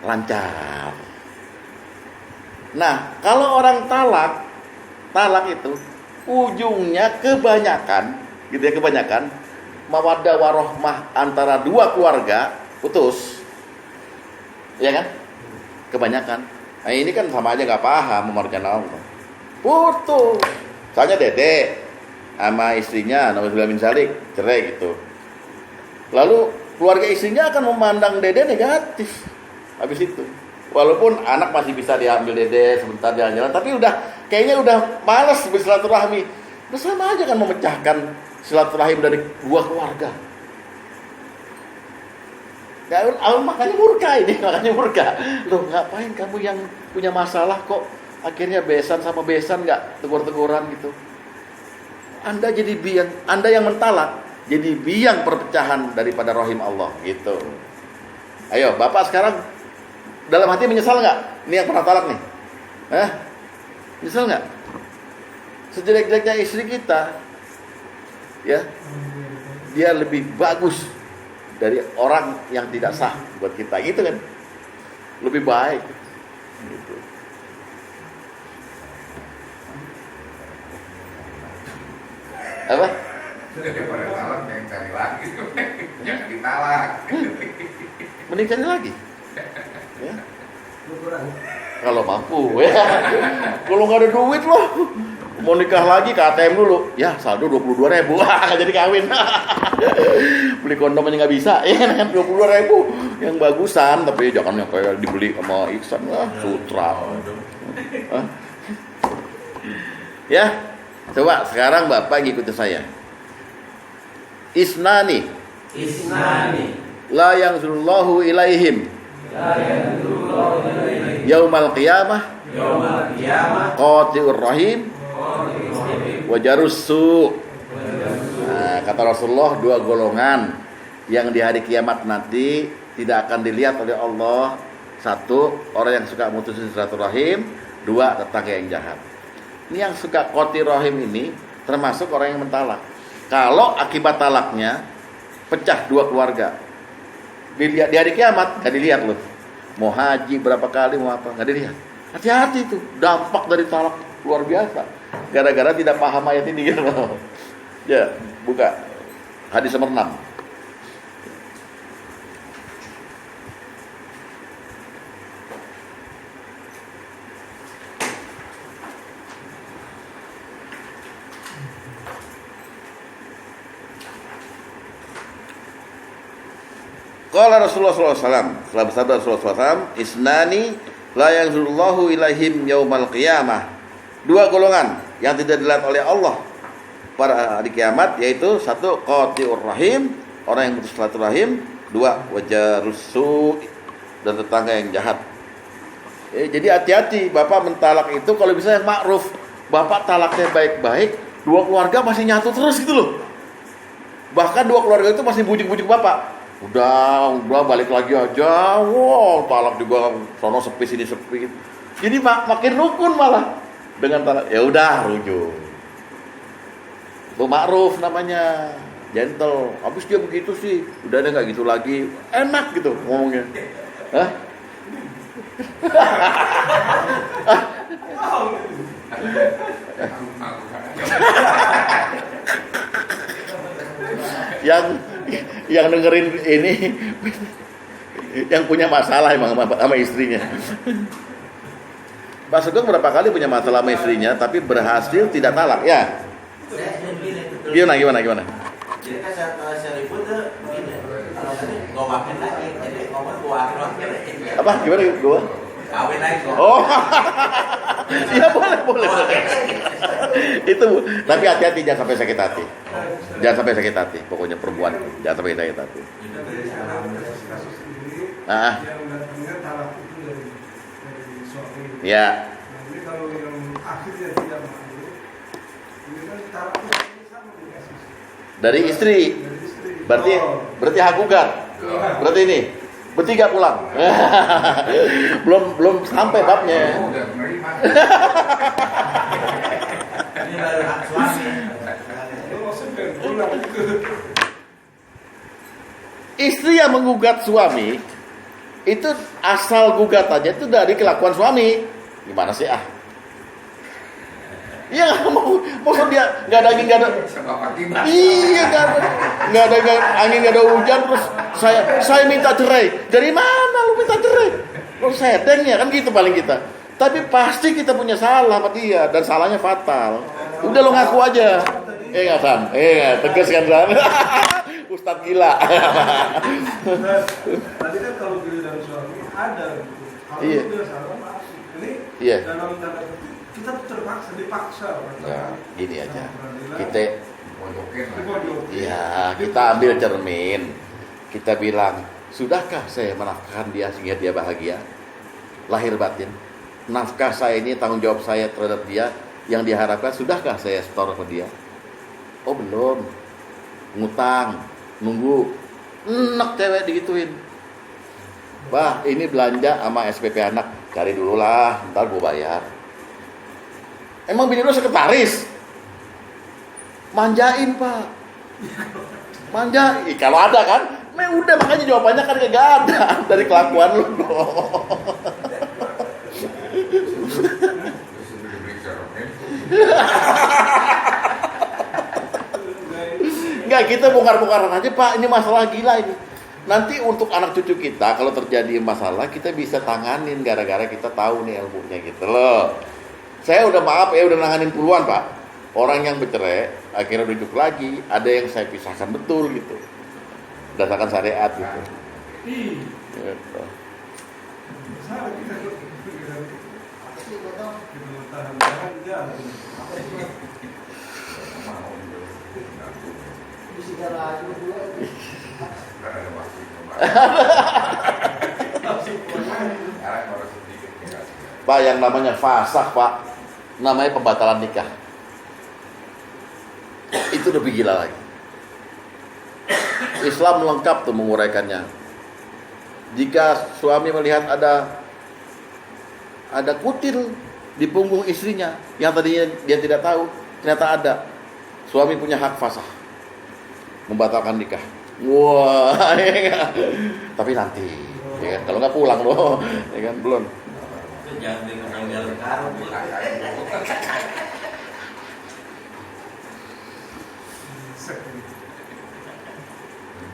[SPEAKER 1] lancar. Nah, kalau orang talak itu ujungnya kebanyakan mawaddah warahmah antara dua keluarga putus. Ya kan? Kebanyakan. Nah, ini kan sama aja nggak paham rencana Allah. Putus. Soalnya Dede sama istrinya Nauzubillah min dzalik cerai gitu. Lalu keluarga istrinya akan memandang Dede negatif. Habis itu. Walaupun anak masih bisa diambil Dede sebentar jalan-jalan, tapi kayaknya udah malas bersilaturahmi. Udah sama aja kan memecahkan silaturahim dari dua keluarga. Ya, makanya murka. Loh, ngapain kamu yang punya masalah kok akhirnya besan sama besan nggak tegur-teguran gitu? Anda yang mentalak jadi biang perpecahan daripada rahim Allah gitu. Ayo, Bapak sekarang dalam hati menyesal nggak? Ini yang pernah talak nih, menyesal nggak? Sejelek-jeleknya istri kita, ya, dia lebih bagus dari orang yang tidak sah buat kita, gitu kan? Lebih baik, gitu. Apa?
[SPEAKER 3] Daripada talak yang cari lagi, jangan ditalak.
[SPEAKER 1] Mending cari lagi. Ya. Kalau mampu ya. Kalau nggak ada duit loh, mau nikah lagi ke ATM dulu, ya saldo 22.000, nggak jadi kawin. Beli kondom aja nggak bisa, ya 22.000 yang bagusan, tapi jangan yang kayak dibeli sama Iksan lah, Sutra. Hah? Ya, coba sekarang Bapak ngikutin saya. Isnani la yanzurullahu ilaihim yaumal qiyamah qati'ur rahim wajarus su'. Nah, kata Rasulullah, dua golongan yang di hari kiamat nanti tidak akan dilihat oleh Allah. Satu, orang yang suka mutusin silaturahim. Dua, tetangga yang jahat. Ini yang suka qati'ur rahim ini termasuk orang yang mentalak. Kalau akibat talaknya pecah dua keluarga, dilihat di hari kiamat, nggak dilihat loh. Mau haji berapa kali, mau apa, nggak dilihat. Hati-hati itu, dampak dari talak luar biasa. Gara-gara tidak paham ayat ini gitu. Ya, buka hadis nomor 6. Qala Rasulullah SAW, setelah bersabda Rasulullah SAW, Isnani la yanzurullahu ilaihim yaumal qiyamah. Dua golongan yang tidak dilihat oleh Allah pada hari kiamat, yaitu satu, qati'ur rahim, orang yang putus silaturahim. Dua, wajarusu, dan tetangga yang jahat. Jadi hati-hati, Bapak mentalak itu kalau bisa yang ma'ruf. Bapak talaknya baik-baik, dua keluarga masih nyatu terus gitu loh. Bahkan dua keluarga itu masih bujuk-bujuk Bapak. Udah balik lagi aja. Wow, talak juga sono sepi sini sepi. Jadi makin rukun malah dengan talak. Ya udah rujuk. Itu ma'ruf namanya, gentle. Habis dia begitu sih, udah ada nggak gitu lagi. Enak gitu ngomongnya. Hah? yang dengerin ini yang punya masalah emang sama istrinya. Pak Sugeng berapa kali punya masalah sama istrinya tapi berhasil tidak talak ya? Gimana?
[SPEAKER 2] Jadi kan saya ribut tuh begini, kalau tadi gomakin lagi, jadi ngomong gua.
[SPEAKER 1] Apa? Gimana gua?
[SPEAKER 2] Kawin lagi gua.
[SPEAKER 1] Oh, iya boleh. Itu, tapi hati-hati jangan sampai sakit hati. Jangan sampai sakit hati. Pokoknya perempuan jangan sampai sakit hati. Ah,
[SPEAKER 4] yang datangnya talak itu dari suami.
[SPEAKER 1] ya.
[SPEAKER 4] Jadi kalau yang akhirnya tidak mau, ini kan talak itu sama dikasih
[SPEAKER 1] Dari istri.
[SPEAKER 4] dari istri.
[SPEAKER 1] Berarti hak gugat. Berarti ini bertiga pulang. belum sampai babnya.
[SPEAKER 3] Udah menerima.
[SPEAKER 2] Ini baru hak suami.
[SPEAKER 4] Itu maksudnya pulang itu.
[SPEAKER 1] Istri yang menggugat suami itu asal gugatannya itu dari kelakuan suami. Gimana sih ah? Iya maksud dia nggak ada angin nggak ada.
[SPEAKER 3] Bapak gimana?
[SPEAKER 1] Iya nggak ada angin nggak ada hujan terus saya minta cerai. Dari mana lu minta cerai? Lu sedeng ya kan gitu paling kita. Tapi pasti kita punya salah sama dia dan salahnya fatal. Udah lu ngaku aja. Nggak San? Tegas kan San? Ustadz gila.
[SPEAKER 4] Tadi kan kalau diri dari suami ada gitu. Kalau
[SPEAKER 1] Iya.
[SPEAKER 4] dia salah maaf. Ini
[SPEAKER 1] Iya.
[SPEAKER 4] dalam tanda petik kita terpaksa dipaksa.
[SPEAKER 1] Nah, gini aja.
[SPEAKER 4] Kita
[SPEAKER 1] Kita
[SPEAKER 3] Mojokin lah.
[SPEAKER 1] iya, kita ambil cermin. Kita bilang, sudahkah saya menafkahkan dia sehingga dia bahagia? Lahir batin. Nafkah saya ini tanggung jawab saya terhadap dia yang diharapkan, sudahkah saya setor ke dia? Oh belum. Ngutang, nunggu. Enak cewek digituin. Bah, ini belanja sama SPP anak. Cari dulu lah, ntar gue bayar. Emang bini lu sekretaris? Manjain pak. Manjain, kalau ada kan? Udah makanya jawabannya kan kagak ada dari kelakuan lu.
[SPEAKER 3] Sudah diperiksa Romen.
[SPEAKER 1] Enggak, kita bongkar-bongkaran aja pak. Ini masalah gila ini. Nanti untuk anak cucu kita kalau terjadi masalah kita bisa tanganin gara-gara kita tahu nih ilmunya gitu loh. Saya udah maaf ya udah nanganin puluhan Pak. Orang yang bercerai akhirnya rujuk lagi, ada yang saya pisahkan betul gitu. Berdasarkan syariat gitu. Gitu.
[SPEAKER 4] Salah kita tahan jalan.
[SPEAKER 3] Nggak ada waktu itu, Pak. Sekarang baru sedikit ya.
[SPEAKER 1] Pak, yang namanya fasakh Pak, namanya pembatalan nikah. Itu lebih gila lagi. Islam lengkap tuh menguraikannya. Jika suami melihat ada kutil di punggung istrinya yang tadinya dia tidak tahu, ternyata ada. Suami punya hak fasakh membatalkan nikah. Wah, ya kan? Tapi nanti, ya kan? Kalau nggak pulang loh, ya kan? Belum.
[SPEAKER 2] Itu jangan dikenal jalan karung.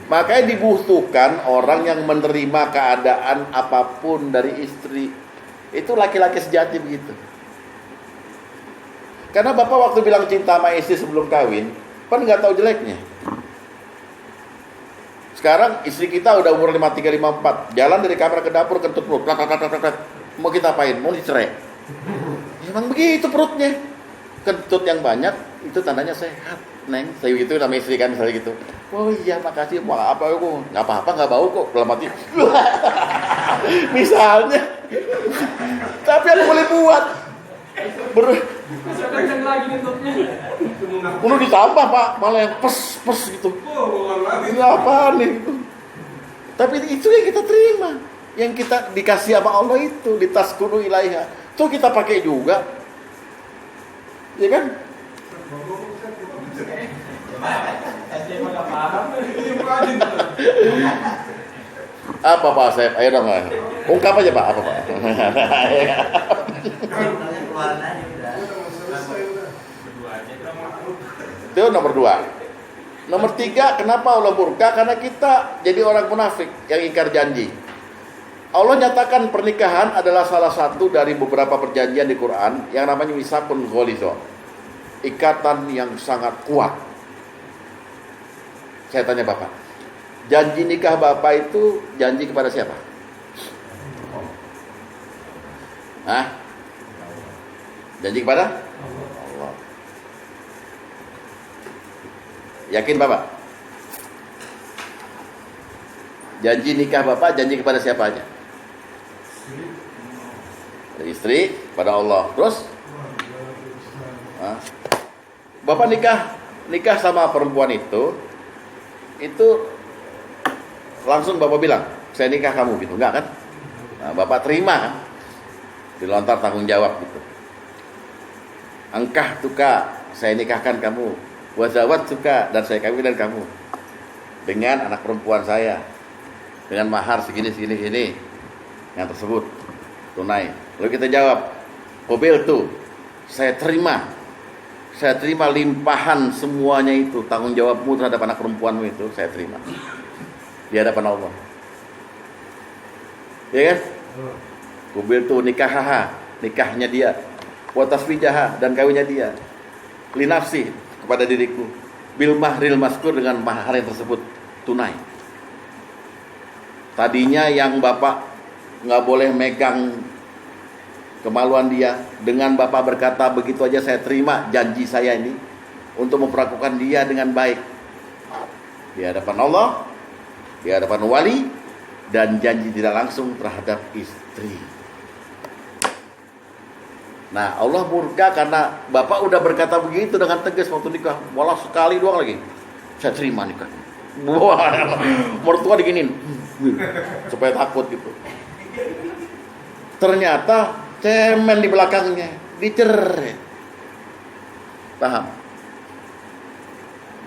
[SPEAKER 1] Makanya dibutuhkan orang yang menerima keadaan apapun dari istri. Itu laki-laki sejati begitu. Karena bapak waktu bilang cinta sama istri sebelum kawin, kan nggak tahu jeleknya. Sekarang istri kita udah umur 53, 54, jalan dari kamar ke dapur kentut perut, mau kita apain? Mau dicerai? Emang begitu perutnya. Kentut yang banyak itu tandanya sehat, Neng. Saya gitu nama istri kan misalnya gitu. Oh iya makasih, mau apa aku? Nggak apa-apa, nggak bau kok. Dalam hati. Misalnya. Tapi aku boleh buat.
[SPEAKER 5] Kencang lagi kentutnya.
[SPEAKER 1] Perlu ditambah Pak, malah yang pes gitu. Ini apaan nih gitu. Tapi itu yang kita terima, yang kita dikasih sama Allah itu, ditaskunu ilaiha. Itu kita pakai juga. Ya kan? Apa Pak Asep? Ayo dong. Ungkap aja Pak, apa Pak?
[SPEAKER 2] Keluarin aja udah.
[SPEAKER 1] Itu nomor 2. Nomor 3, kenapa Allah murka? Karena kita jadi orang munafik yang ingkar janji. Allah nyatakan pernikahan adalah salah satu dari beberapa perjanjian di Quran yang namanya misaqun ghalidha. Ikatan yang sangat kuat. Saya tanya Bapak, janji nikah Bapak itu janji kepada siapa? Hah? Janji kepada Allah. Yakin Bapak? Janji nikah Bapak janji kepada siapa aja? Istri, pada Allah. Terus? Hah? Bapak nikah sama perempuan itu langsung Bapak bilang, saya nikah kamu gitu, enggak kan? Nah, Bapak terima kan? Dilontar tanggung jawab gitu. Angkah tuka, saya nikahkan kamu. Wazawat suka, dan saya kawinkan kamu dengan anak perempuan saya dengan mahar segini yang tersebut tunai. Lalu kita jawab, Qabil tuh, saya terima limpahan semuanya itu, tanggung jawabmu terhadap anak perempuanmu itu saya terima di hadapan Allah. Ya kan? Qabil tuh nikahnya dia, wa taswijaha, dan kawinnya dia, li nafsi, kepada diriku, bil mahril maskur, dengan mahar yang tersebut tunai. Tadinya yang Bapak nggak boleh megang kemaluan dia, dengan Bapak berkata begitu aja saya terima janji saya ini untuk memperlakukan dia dengan baik di hadapan Allah, di hadapan wali, dan janji tidak langsung terhadap istri. Nah, Allah murka karena Bapak udah berkata begitu dengan tegas waktu nikah, malah sekali doang lagi, saya terima nikah. Wah, mertua diginin supaya takut gitu. Ternyata cemen di belakangnya, dicerai. Paham?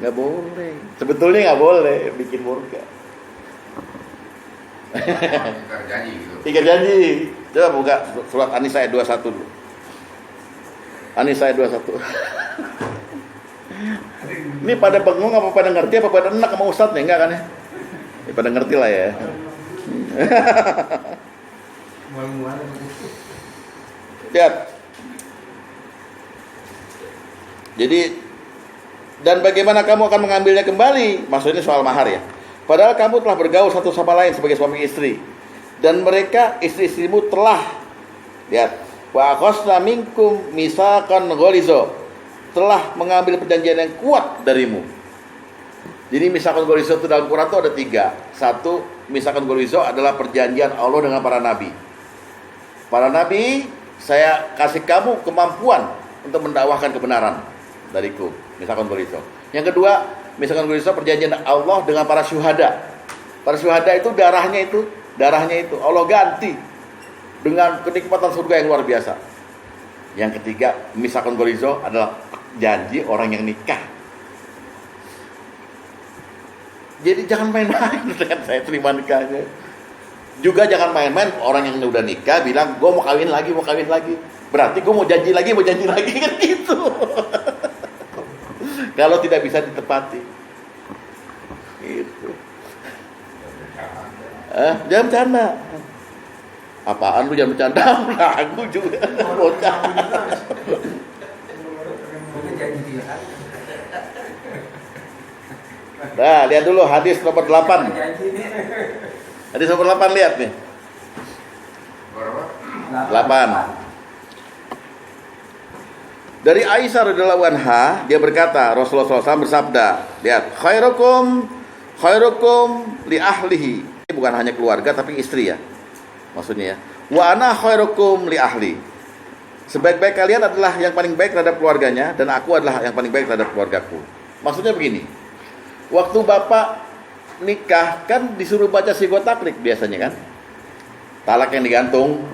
[SPEAKER 1] Gak boleh. Sebetulnya gak boleh bikin murka.
[SPEAKER 3] Ingkar janji gitu.
[SPEAKER 1] Ingkar janji. Coba buka surat An-Nisa ayat 21 dulu. An-Nisa ayat 21. Ini pada bengong apa pada ngerti apa pada enak sama ustadz nih? Enggak kan ya? Ya, pada ngerti lah ya.
[SPEAKER 4] Mual-mual.
[SPEAKER 1] Lihat. Jadi, dan bagaimana kamu akan mengambilnya kembali? Maksudnya soal mahar ya. Padahal kamu telah bergaul satu sama lain sebagai suami istri. Dan mereka, istri-istrimu telah, lihat, wa akhasna minkum misaqan ghaliza, telah mengambil perjanjian yang kuat darimu. Jadi misaqan ghaliza itu dalam Quran itu ada 3. Satu, misaqan ghaliza adalah perjanjian Allah dengan para nabi. Para nabi, saya kasih kamu kemampuan untuk mendakwahkan kebenaran dariku, misaqan ghaliza. Yang kedua, misaqan ghaliza perjanjian Allah dengan para syuhada. Para syuhada itu darahnya itu Allah ganti dengan kenikmatan surga yang luar biasa. Yang ketiga, misaqan ghaliza adalah janji orang yang nikah. Jadi jangan main-main dengan saya terima nikahnya. Juga jangan main-main orang yang udah nikah bilang gue mau kawin lagi. Berarti gue mau janji lagi kan gitu. Kalau tidak bisa ditepati. Gitu. Jangan bercanda. Apaan lu jangan bercanda? Lagu juga. Bocah. Nah, lihat dulu hadis nomor 8. Hadis nomor 8 lihat nih.
[SPEAKER 3] Berapa?
[SPEAKER 1] 8. Dari Aisyah radhiyallahu anha, dia berkata, Rasulullah SAW bersabda, lihat, khairukum li ahlihi. Ini bukan hanya keluarga tapi istri ya. Maksudnya ya. Wa ana khairukum li ahli. Sebaik-baik kalian adalah yang paling baik terhadap keluarganya dan aku adalah yang paling baik terhadap keluargaku. Maksudnya begini. Waktu bapak nikah kan disuruh baca sigot taklid biasanya kan. Talak yang digantung.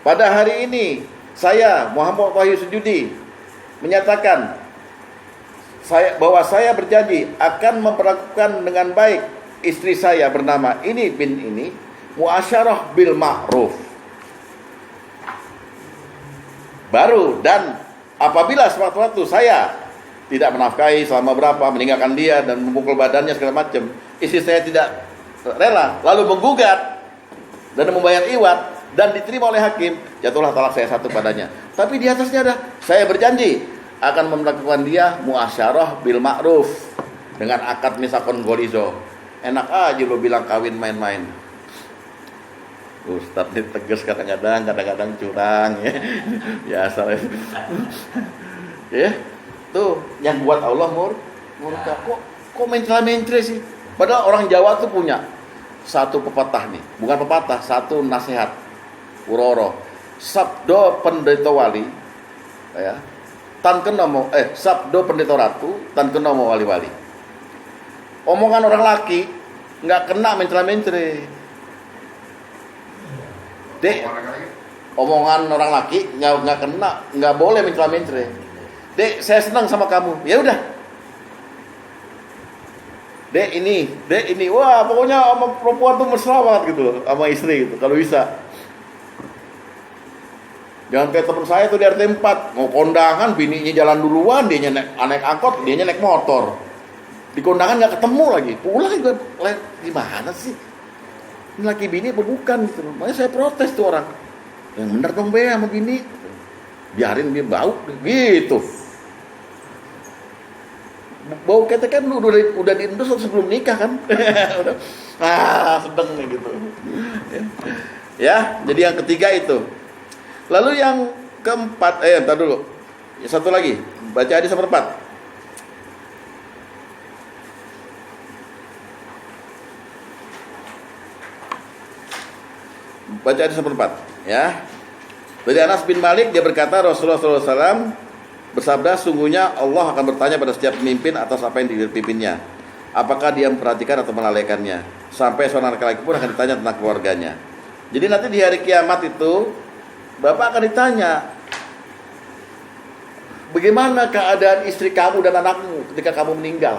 [SPEAKER 1] Pada hari ini saya Muhammad Wahyu Sujudi menyatakan bahwa saya berjanji akan memperlakukan dengan baik istri saya bernama ini bin ini, muasyarah bil ma'ruf. Baru, dan apabila sewaktu-waktu saya tidak menafkahi selama berapa, meninggalkan dia dan memukul badannya segala macam, istri saya tidak rela, lalu menggugat dan membayar iwat dan diterima oleh hakim, jatuhlah talak saya 1 padanya. Tapi di atasnya ada, saya berjanji akan memperlakukan dia muasyarah bil ma'ruf dengan akad misaqan ghaliza. Enak aja lo bilang kawin main-main. Ustadz ini tegas kadang-kadang curang ya. Biasa ya. Tuh yang buat Allah murka. Kok mencela-mencela sih? Padahal orang Jawa tuh punya satu pepatah nih, bukan pepatah, satu nasihat. Uroro. Sabdo pendeta wali ya. Tan kenomo sabdo pendeta ratu, tan kenomo wali-wali. Omongan orang laki nggak kena mencela-mencela. Dek, omongan orang laki nggak kena, nggak boleh mencela-mencela. Dek, saya senang sama kamu. Ya udah. Dek ini, wah pokoknya sama perempuan tuh mesra banget gitu loh, sama istri gitu. Kalau bisa. Jangan kayak teman saya tuh di RT 4 mau kondangan, bininya jalan duluan, dia naik angkot, dia naik motor. Di kondangan nggak ketemu lagi, pulang juga gimana sih? Ini laki bini apa bukan gitu loh. Makanya saya protes tuh orang. Yang bener dong be sama bini. Biarin dia bau gitu. Bau ketek kan udah diendus sebelum nikah kan. Sedeng nih gitu. Ya, jadi yang ketiga itu. Lalu yang keempat, entar dulu. Satu lagi, baca hadis nomor 4. Baca hadis nomor 4 ya. Dari Anas bin Malik, dia berkata Rasulullah SAW bersabda, sungguhnya Allah akan bertanya pada setiap pemimpin atas apa yang dipimpinnya, apakah dia memperhatikan atau melalaikannya. Sampai seorang laki-laki pun akan ditanya tentang keluarganya. Jadi nanti di hari kiamat itu Bapak akan ditanya, bagaimana keadaan istri kamu dan anakmu ketika kamu meninggal.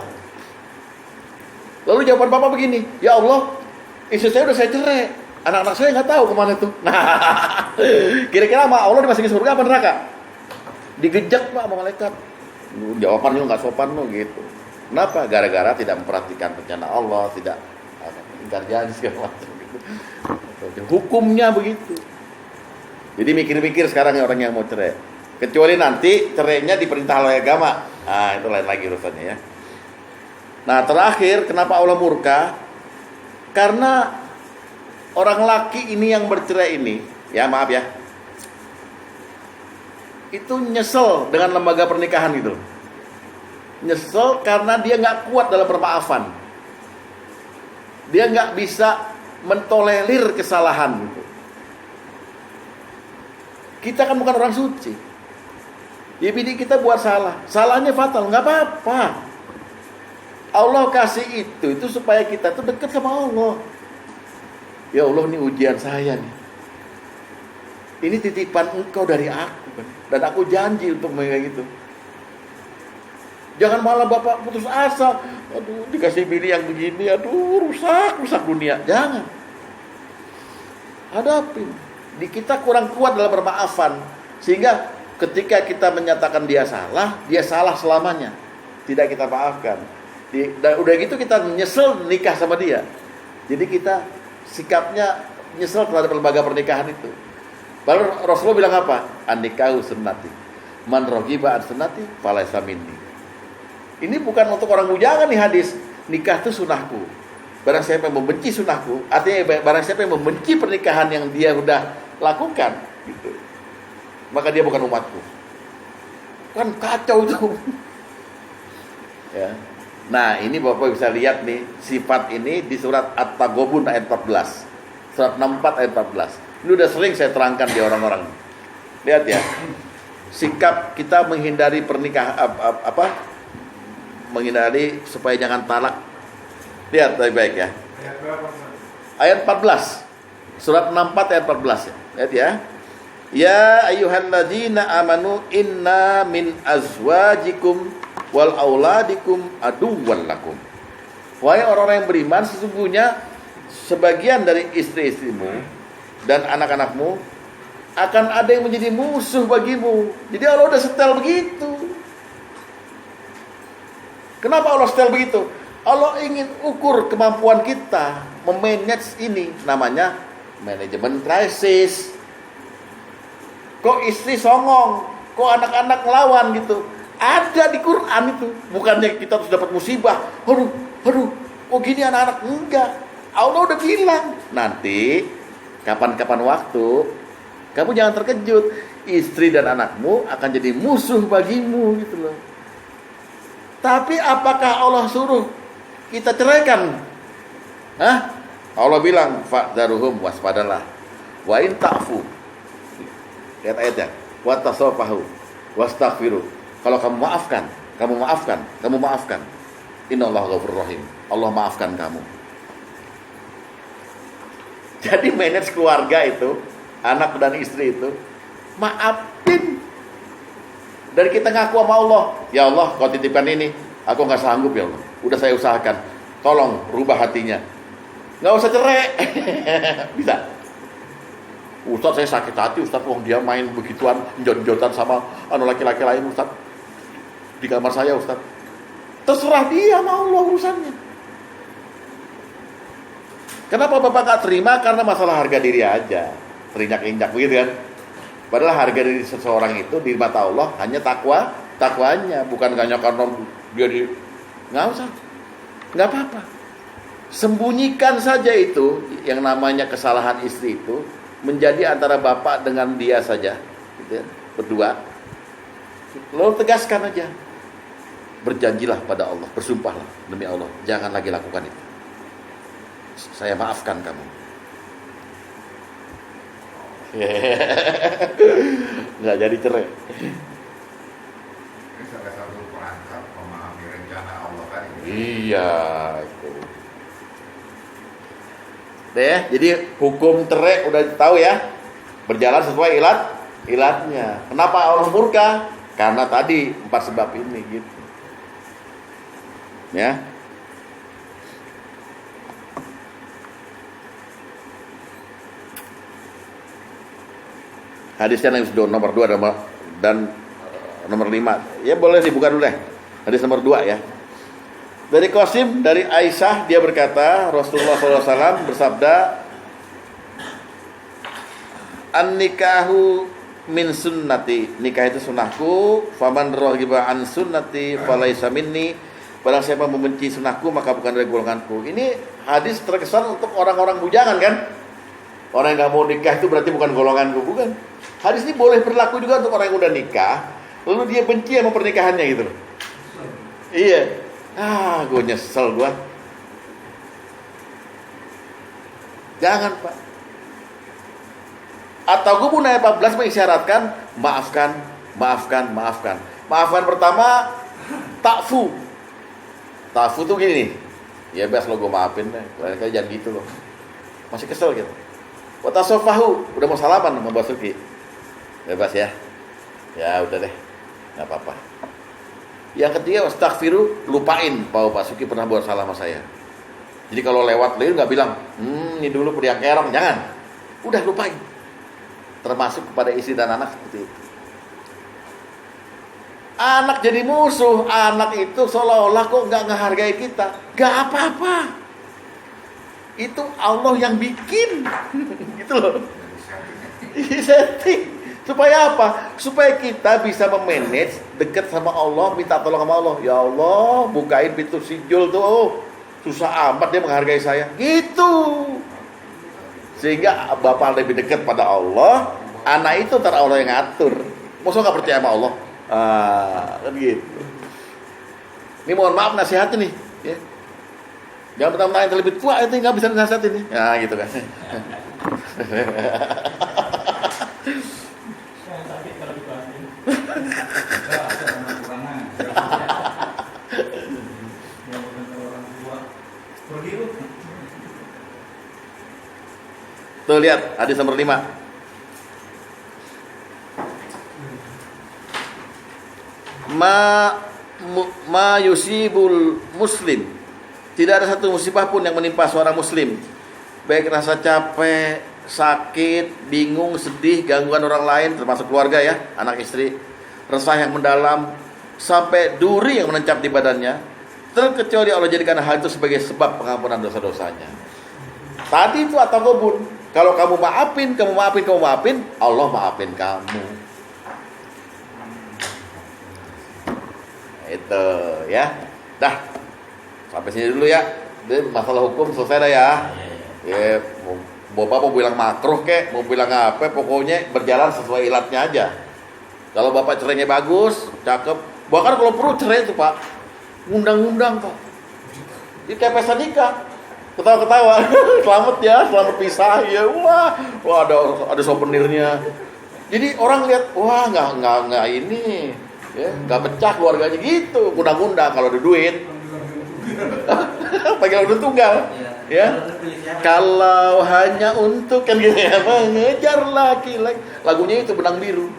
[SPEAKER 1] Lalu jawaban Bapak begini, ya Allah, istri saya udah saya cerai, anak-anak saya nggak tahu kemana tuh. Nah, kira-kira sama Allah dimasukin surga apa neraka? Digejek Pak sama malaikat. Jawabannya nggak sopan lo gitu. Kenapa? Gara-gara tidak memperhatikan rencana Allah, tidak ingkar janji segala macam gitu. Hukumnya begitu. Jadi mikir-mikir sekarang orang yang mau cerai. Kecuali nanti cerainya diperintah oleh agama. Nah, itu lain lagi urusannya ya. Nah, terakhir kenapa Allah murka? Karena orang laki ini yang bercerai ini, ya maaf ya, itu nyesel dengan lembaga pernikahan gitu. Nyesel karena dia nggak kuat dalam permaafan. Dia nggak bisa mentolerir kesalahan gitu. Kita kan bukan orang suci. Ya bini kita buat salah, salahnya fatal, nggak apa-apa. Allah kasih itu supaya kita tuh dekat sama Allah. Ya Allah, ini ujian saya nih. Ini titipan engkau dari aku kan. Dan aku janji untuk kayak gitu. Jangan malah bapak putus asa. Aduh, dikasih bini yang begini, aduh rusak dunia. Jangan. Hadapin. Di kita kurang kuat dalam bermaafan. Sehingga ketika kita menyatakan dia salah selamanya. Tidak kita maafkan. Dan udah gitu kita nyesel nikah sama dia. Jadi kita sikapnya nyesel terhadap lembaga pernikahan itu. Baru Rasulullah bilang apa? An-nikahu sunnati. Man raghiba an sunnati falaysa minni. Ini bukan untuk orang bujangan nih hadis. Nikah itu sunahku. Barang siapa yang membenci sunahku, artinya barang siapa yang membenci pernikahan yang dia udah lakukan, gitu, maka dia bukan umatku. Kan kacau itu. Ya. Nah, ini Bapak bisa lihat nih, sifat ini di surat At-Taghabun ayat 14. Surat 64 ayat 14. Ini udah sering saya terangkan di orang-orang. Lihat ya. Sikap kita menghindari pernikahan menghindari supaya jangan talak. Lihat baik-baik ya.
[SPEAKER 4] Ayat berapa?
[SPEAKER 1] Ayat 14. Surat 64 ayat 14 ya. Lihat ya. Ya ayyuhalladzina amanu inna min azwajikum wal auladikum aduwwan lakum. Wahai orang-orang yang beriman, sesungguhnya sebagian dari istri-istrimu dan anak-anakmu akan ada yang menjadi musuh bagimu. Jadi Allah udah setel begitu. Kenapa Allah setel begitu? Allah ingin ukur kemampuan kita memanage ini, namanya manajemen krisis. Kok istri songong, kok anak-anak ngelawan gitu. Ada di Quran itu. Bukannya kita harus dapat musibah. Aduh, kok gini anak-anak? Enggak. Allah udah bilang, nanti kapan-kapan waktu kamu jangan terkejut, istri dan anakmu akan jadi musuh bagimu gitu loh. Tapi apakah Allah suruh kita ceraikan? Hah? Allah bilang, fa'dharuhum, waspadalah. Wa in ta'fu. Lihat ayatnya. Wa tasafahu wastaghfiru. Kalau kamu maafkan. Innallaha ghafurur rahim. Allah maafkan kamu. Jadi manage keluarga itu, anak dan istri itu, maafin. Dan kita ngaku sama Allah, ya Allah, kau titipkan ini, aku nggak sanggup ya Allah. Udah saya usahakan, tolong rubah hatinya. Nggak usah cerai, bisa. Ustaz saya sakit hati, Ustaz, dia main begituan, jot-jotan sama laki-laki lain, Ustaz, di kamar saya, Ustaz. Terserah dia sama Allah urusannya. Kenapa Bapak nggak terima? Karena masalah harga diri aja, terinjak-injak begitu kan. Padahal harga diri seseorang itu di mata Allah hanya takwanya, bukan hanya karena dia nggak usah, nggak apa-apa. Sembunyikan saja itu yang namanya kesalahan istri itu menjadi antara bapak dengan dia saja, gitu ya, berdua. Lalu tegaskan aja, berjanjilah pada Allah, bersumpahlah demi Allah, jangan lagi lakukan itu. Saya maafkan kamu. Nggak jadi cerai.
[SPEAKER 3] Ini salah satu perangkat memahami rencana Allah kan.
[SPEAKER 1] Iya itu. Deh, jadi hukum cerai udah tahu ya, berjalan sesuai ilatnya. Kenapa Allah murka? Karena tadi 4 sebab ini gitu. Ya. Hadisnya nomor 2 dan nomor 5. Ya boleh dibuka dulu deh. Hadis nomor 2 ya. Dari Qasim, dari Aisyah, dia berkata, Rasulullah SAW bersabda, an-nikahu min sunnati, nikah itu sunnahku, faman raghiba an sunnati falaisa minni, barang siapa membenci sunnahku maka bukan dari golonganku. Ini hadis terkesan untuk orang-orang bujangan kan? Orang yang gak mau nikah itu berarti bukan golonganku, bukan. Hadis ini boleh berlaku juga untuk orang yang udah nikah, lalu dia benci sama pernikahannya gitu. Iya. Gue nyesel gue. Jangan, Pak. At-Taghabun ayat 14 mengisyaratkan maafkan. Maafkan pertama ta'fu. Ta'fu tuh gini nih. Ya biasa lo gue maafin deh. Lain kali jangan gitu loh. Masih kesel gitu. Wa tasafahu, udah mau salaman sama Basuki. Bebas ya. Ya udah deh. Enggak apa-apa. Yang ketiga wastaghfiru, lupain bahwa Basuki pernah buat salah sama saya. Jadi kalau lewat dia nggak bilang, ini dulu periak kerong, jangan. Udah lupain. Termasuk kepada istri dan anak seperti itu. Anak jadi musuh, anak itu seolah-olah kok nggak ngehargai kita. Nggak apa-apa. Itu Allah yang bikin. Gitu loh. Setting. Supaya apa? Supaya kita bisa memanage dekat sama Allah, minta tolong sama Allah. Ya Allah, bukain pintu sijil tuh. Susah amat dia menghargai saya. Gitu. Sehingga bapak lebih dekat pada Allah, anak itu ntar Allah yang ngatur. Masa nggak percaya sama Allah? Kan gitu. Ini mohon maaf nasihatnya nih, ya. Jangan mentang-mentang yang lebih tua itu nggak bisa nasihatin nih. Ya gitu kan. Tuh lihat hadis nomor 5. Ma yusibul muslim. Tidak ada satu musibah pun yang menimpa seorang muslim. Baik rasa capek, sakit, bingung, sedih, gangguan orang lain termasuk keluarga ya, anak istri, resah yang mendalam, sampai duri yang menancap di badannya, terkecuali Allah jadikan hal itu sebagai sebab pengampunan dosa-dosanya. Tadi itu at-taghabun. Kalau kamu maafin, Allah maafin kamu. Itu ya. Dah. Sampai sini dulu ya. Jadi masalah hukum selesai dah ya. Ya, Bapak mau bilang makruh kek, mau bilang apa, pokoknya berjalan sesuai ilatnya aja. Kalau Bapak cerainya bagus, cakep. Bahkan kalau perlu cerai itu Pak, ngundang-ngundang Pak. Di tepesan nikah. Ketawa-ketawa, selamat ya, selamat pisah ya, wah ada souvenirnya. Jadi orang lihat, wah nggak ini, ya nggak pecah keluarganya gitu, undang-undang kalau ada duit, pakai udah tunggal, ya. Kalau hanya untuk kan gitu ya, mengejar laki-laki, lagunya itu Benang Biru.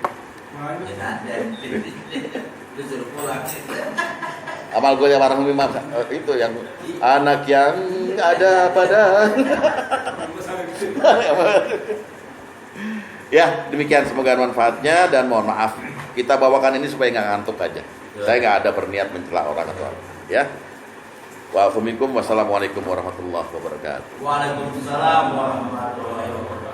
[SPEAKER 1] Amal gue yang barang mimam itu yang anak yang ada pada. Ya demikian, semoga manfaatnya dan mohon maaf kita bawakan ini supaya nggak ngantuk aja. Saya nggak ada berniat mencela orang atau apa. Ya. Wassalamualaikum warahmatullahi wabarakatuh.
[SPEAKER 2] Waalaikumsalam warahmatullahi wabarakatuh.